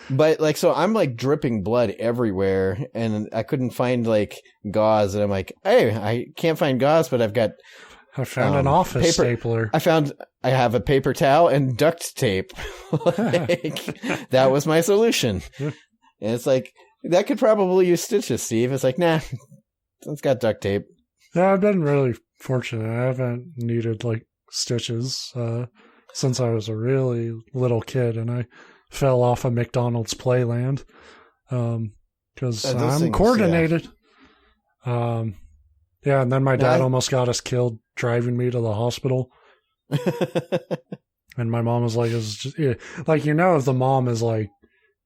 But like, so I'm like dripping blood everywhere, and I couldn't find like gauze, and I'm like, hey, I can't find gauze, but I found an office stapler. I have a paper towel and duct tape. Like, that was my solution. And it's like, that could probably use stitches, Steve. It's like, nah, it's got duct tape. Yeah, I've been really fortunate. I haven't needed like stitches since I was a really little kid, and I fell off a McDonald's playland because I'm coordinated. Yeah. And then my dad almost got us killed driving me to the hospital. And my mom was like, "It's just, like, if the mom is like,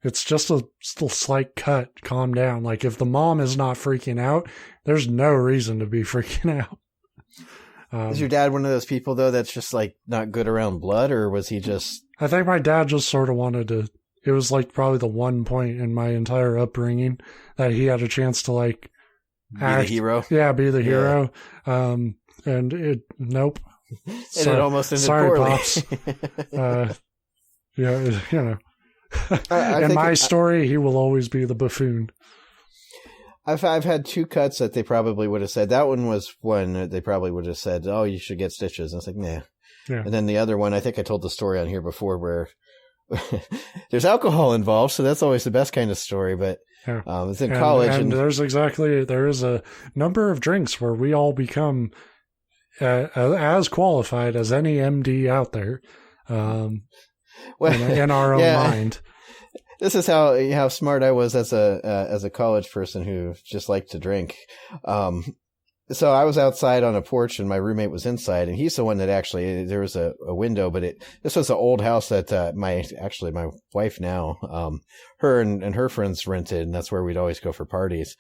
it's just a slight cut, calm down." Like, if the mom is not freaking out, there's no reason to be freaking out. Is your dad one of those people, though, that's just, like, not good around blood, or was he just... I think my dad just sort of wanted to... It was, like, probably the one point in my entire upbringing that he had a chance to, like... Be the hero? Yeah, be the hero. And nope. And it almost ended poorly. Pops. In my story, he will always be the buffoon. I've had two cuts that they probably would have said. That one was one that they probably would have said, "Oh, you should get stitches." And it's like, nah. Yeah. And then the other one, I think I told the story on here before, where there's alcohol involved, so that's always the best kind of story. But it's in college, and there is a number of drinks where we all become as qualified as any MD out there, in our own mind. This is how smart I was as a college person who just liked to drink. So I was outside on a porch and my roommate was inside, and he's the one that actually, there was a window, but this was an old house that my wife now, her and her friends rented, and that's where we'd always go for parties.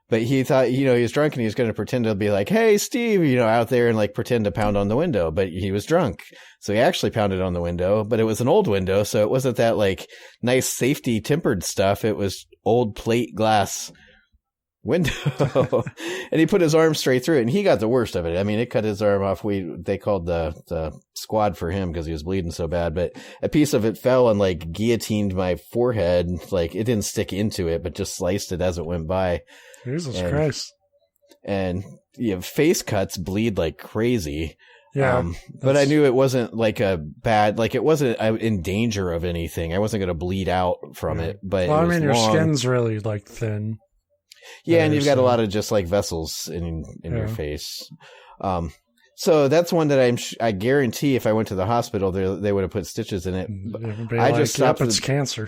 But he thought, he was drunk and he was going to pretend to be like, "Hey, Steve," out there, and like pretend to pound on the window. But he was drunk. So he actually pounded on the window, but it was an old window. So it wasn't that like nice safety tempered stuff. It was old plate glass window. And he put his arm straight through it, and he got the worst of it. I mean, it cut his arm off. They called the squad for him because he was bleeding so bad, but a piece of it fell and like guillotined my forehead. Like, it didn't stick into it, but just sliced it as it went by. Jesus Christ. And face cuts bleed like crazy. Yeah. But I knew it wasn't like a bad, like it wasn't in danger of anything. I wasn't going to bleed out from it. But well, I mean, your skin's really like thin. Yeah, and you've got a lot of just like vessels in your face. So that's one that I guarantee if I went to the hospital, they would have put stitches in it. I just stopped. It's cancer.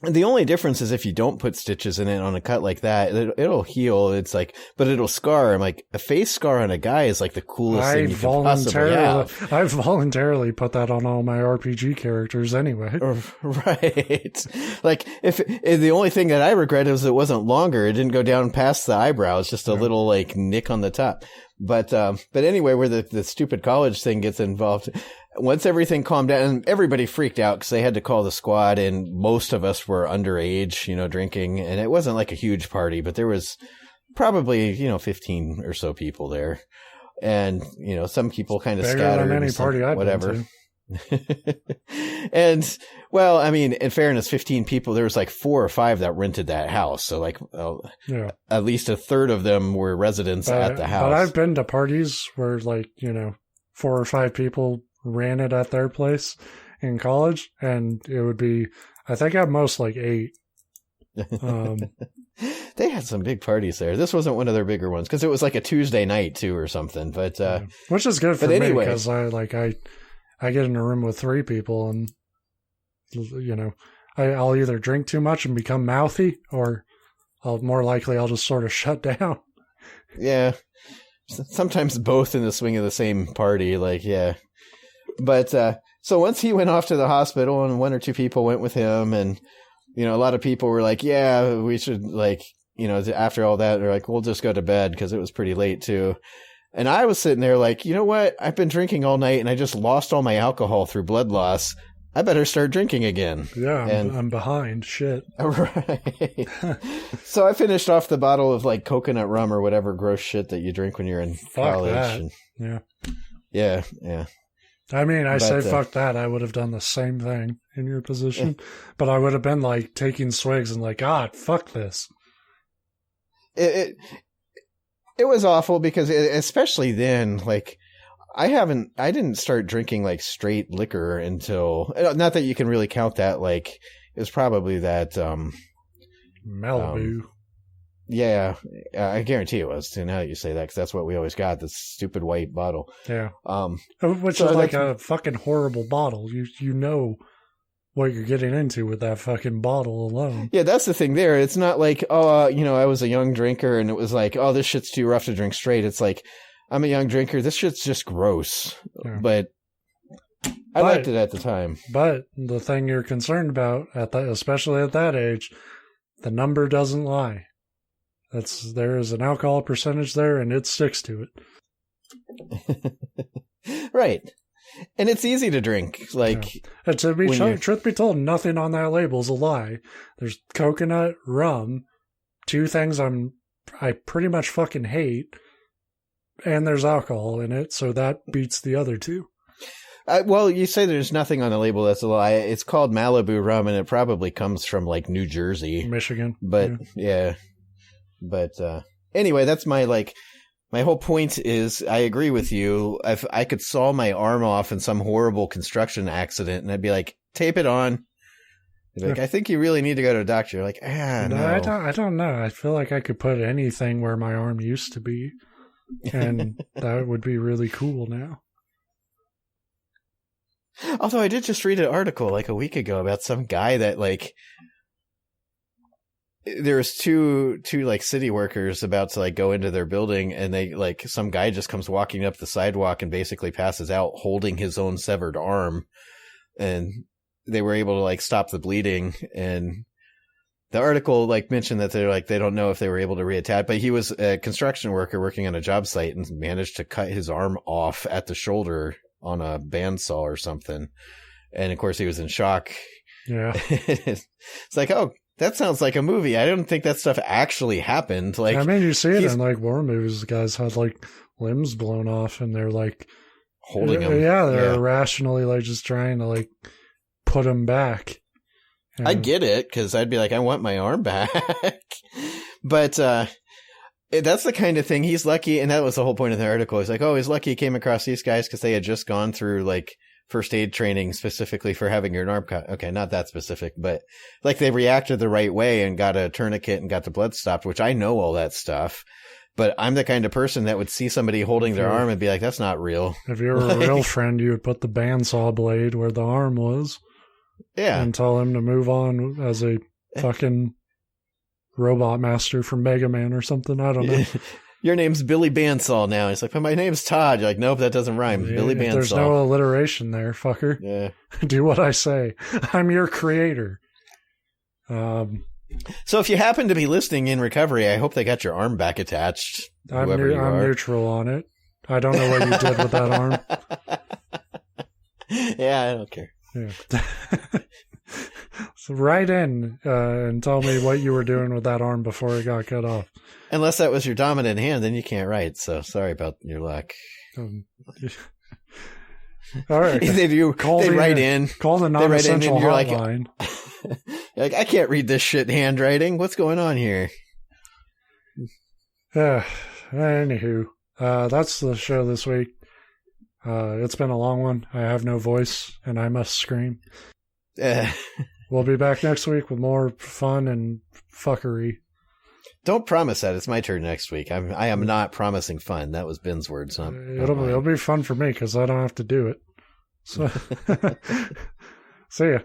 The only difference is if you don't put stitches in it on a cut like that, it'll heal. It's like, but it'll scar. I'm like, a face scar on a guy is like the coolest thing you can possibly have. I voluntarily put that on all my RPG characters anyway. Right. Like, if the only thing that I regret is it wasn't longer. It didn't go down past the eyebrows, just a little like nick on the top. But anyway, where the stupid college thing gets involved, once everything calmed down, and everybody freaked out because they had to call the squad, and most of us were underage, drinking, and it wasn't like a huge party, but there was probably 15 or so people there, and some people kind of scattered. Than any party I've whatever. Been to. And well, I mean, in fairness, 15 people, there was like 4 or 5 that rented that house. So like at least a third of them were residents at the house. But I've been to parties where 4 or 5 people ran it at their place in college, and it would be, I think at most like 8. They had some big parties there. This wasn't one of their bigger ones because it was like a Tuesday night too or something. But which is good for me because I get in a room with 3 people, and I'll either drink too much and become mouthy, or I'll just sort of shut down. Yeah, sometimes both in the swing of the same party. But so once he went off to the hospital, and 1 or 2 people went with him, and a lot of people were like, "Yeah, we should after all that, they're like, we'll just go to bed," because it was pretty late too. And I was sitting there like, you know what? I've been drinking all night, and I just lost all my alcohol through blood loss. I better start drinking again. Yeah, I'm behind. Shit. Right. So I finished off the bottle of like coconut rum or whatever gross shit that you drink when you're in college. That. And, yeah. I mean, say fuck that. I would have done the same thing in your position, but I would have been like taking swigs and like, God, fuck this. It was awful because especially then, like I didn't start drinking like straight liquor until, not that you can really count that, like it was probably that Malibu. Yeah, I guarantee it was. Now that you say that, because that's what we always got, this stupid white bottle. Yeah. Which is like a fucking horrible bottle. You know what you're getting into with that fucking bottle alone. Yeah, that's the thing there. It's not like, I was a young drinker and it was like, oh, this shit's too rough to drink straight. It's like, I'm a young drinker. This shit's just gross. Yeah. But I liked it at the time. But the thing you're concerned about, especially at that age, the number doesn't lie. There is an alcohol percentage there, and it sticks to it. Right. And it's easy to drink. Like, and truth be told, nothing on that label is a lie. There's coconut, rum, 2 things I pretty much fucking hate, and there's alcohol in it, so that beats the other 2. Well, you say there's nothing on the label that's a lie. It's called Malibu rum, and it probably comes from like New Jersey, Michigan. But yeah. But anyway, that's my whole point is I agree with you. If I could saw my arm off in some horrible construction accident, and I'd be like, tape it on. I'd be like, I think you really need to go to a doctor. You're like, no. I don't know. I feel like I could put anything where my arm used to be, and that would be really cool now. Although I did just read an article like a week ago about some guy that like, there's two like city workers about to like go into their building, and they like some guy just comes walking up the sidewalk and basically passes out holding his own severed arm, and they were able to like stop the bleeding. And the article like mentioned that they don't know if they were able to reattach, but he was a construction worker working on a job site and managed to cut his arm off at the shoulder on a bandsaw or something. And of course he was in shock. Yeah. It's like, oh, that sounds like a movie. I don't think that stuff actually happened. Like, I mean, you see it in like war movies. The guys had like limbs blown off, and they're like holding them. Yeah, they're irrationally like just trying to like put them back. And I get it, because I'd be like, I want my arm back. But that's the kind of thing. He's lucky, and that was the whole point of the article. He's like, oh, he's lucky he came across these guys because they had just gone through like first aid training specifically for having your arm cut. Okay, not that specific, but like they reacted the right way and got a tourniquet and got the blood stopped, which I know all that stuff. But I'm the kind of person that would see somebody holding their arm and be like, that's not real. If you were a real friend, you would put the bandsaw blade where the arm was. Yeah. And tell him to move on as a fucking robot master from Mega Man or something. I don't know. Your name's Billy Bandsaw now. He's like, but my name's Todd. You're like, nope, that doesn't rhyme. Yeah, Billy Bandsaw. There's no alliteration there, fucker. Yeah. Do what I say. I'm your creator. So if you happen to be listening in recovery, I hope they got your arm back attached. I'm neutral on it. I don't know what you did with that arm. Yeah, I don't care. Yeah. So write in and tell me what you were doing with that arm before it got cut off. Unless that was your dominant hand, then you can't write. So sorry about your luck. All right. They write in. Call the non-essential hotline. Like, I can't read this shit handwriting. What's going on here? Anywho, that's the show this week. It's been a long one. I have no voice, and I must scream. We'll be back next week with more fun and fuckery. Don't promise that. It's my turn next week. I am not promising fun. That was Ben's words. It'll be fun for me because I don't have to do it. So, see ya.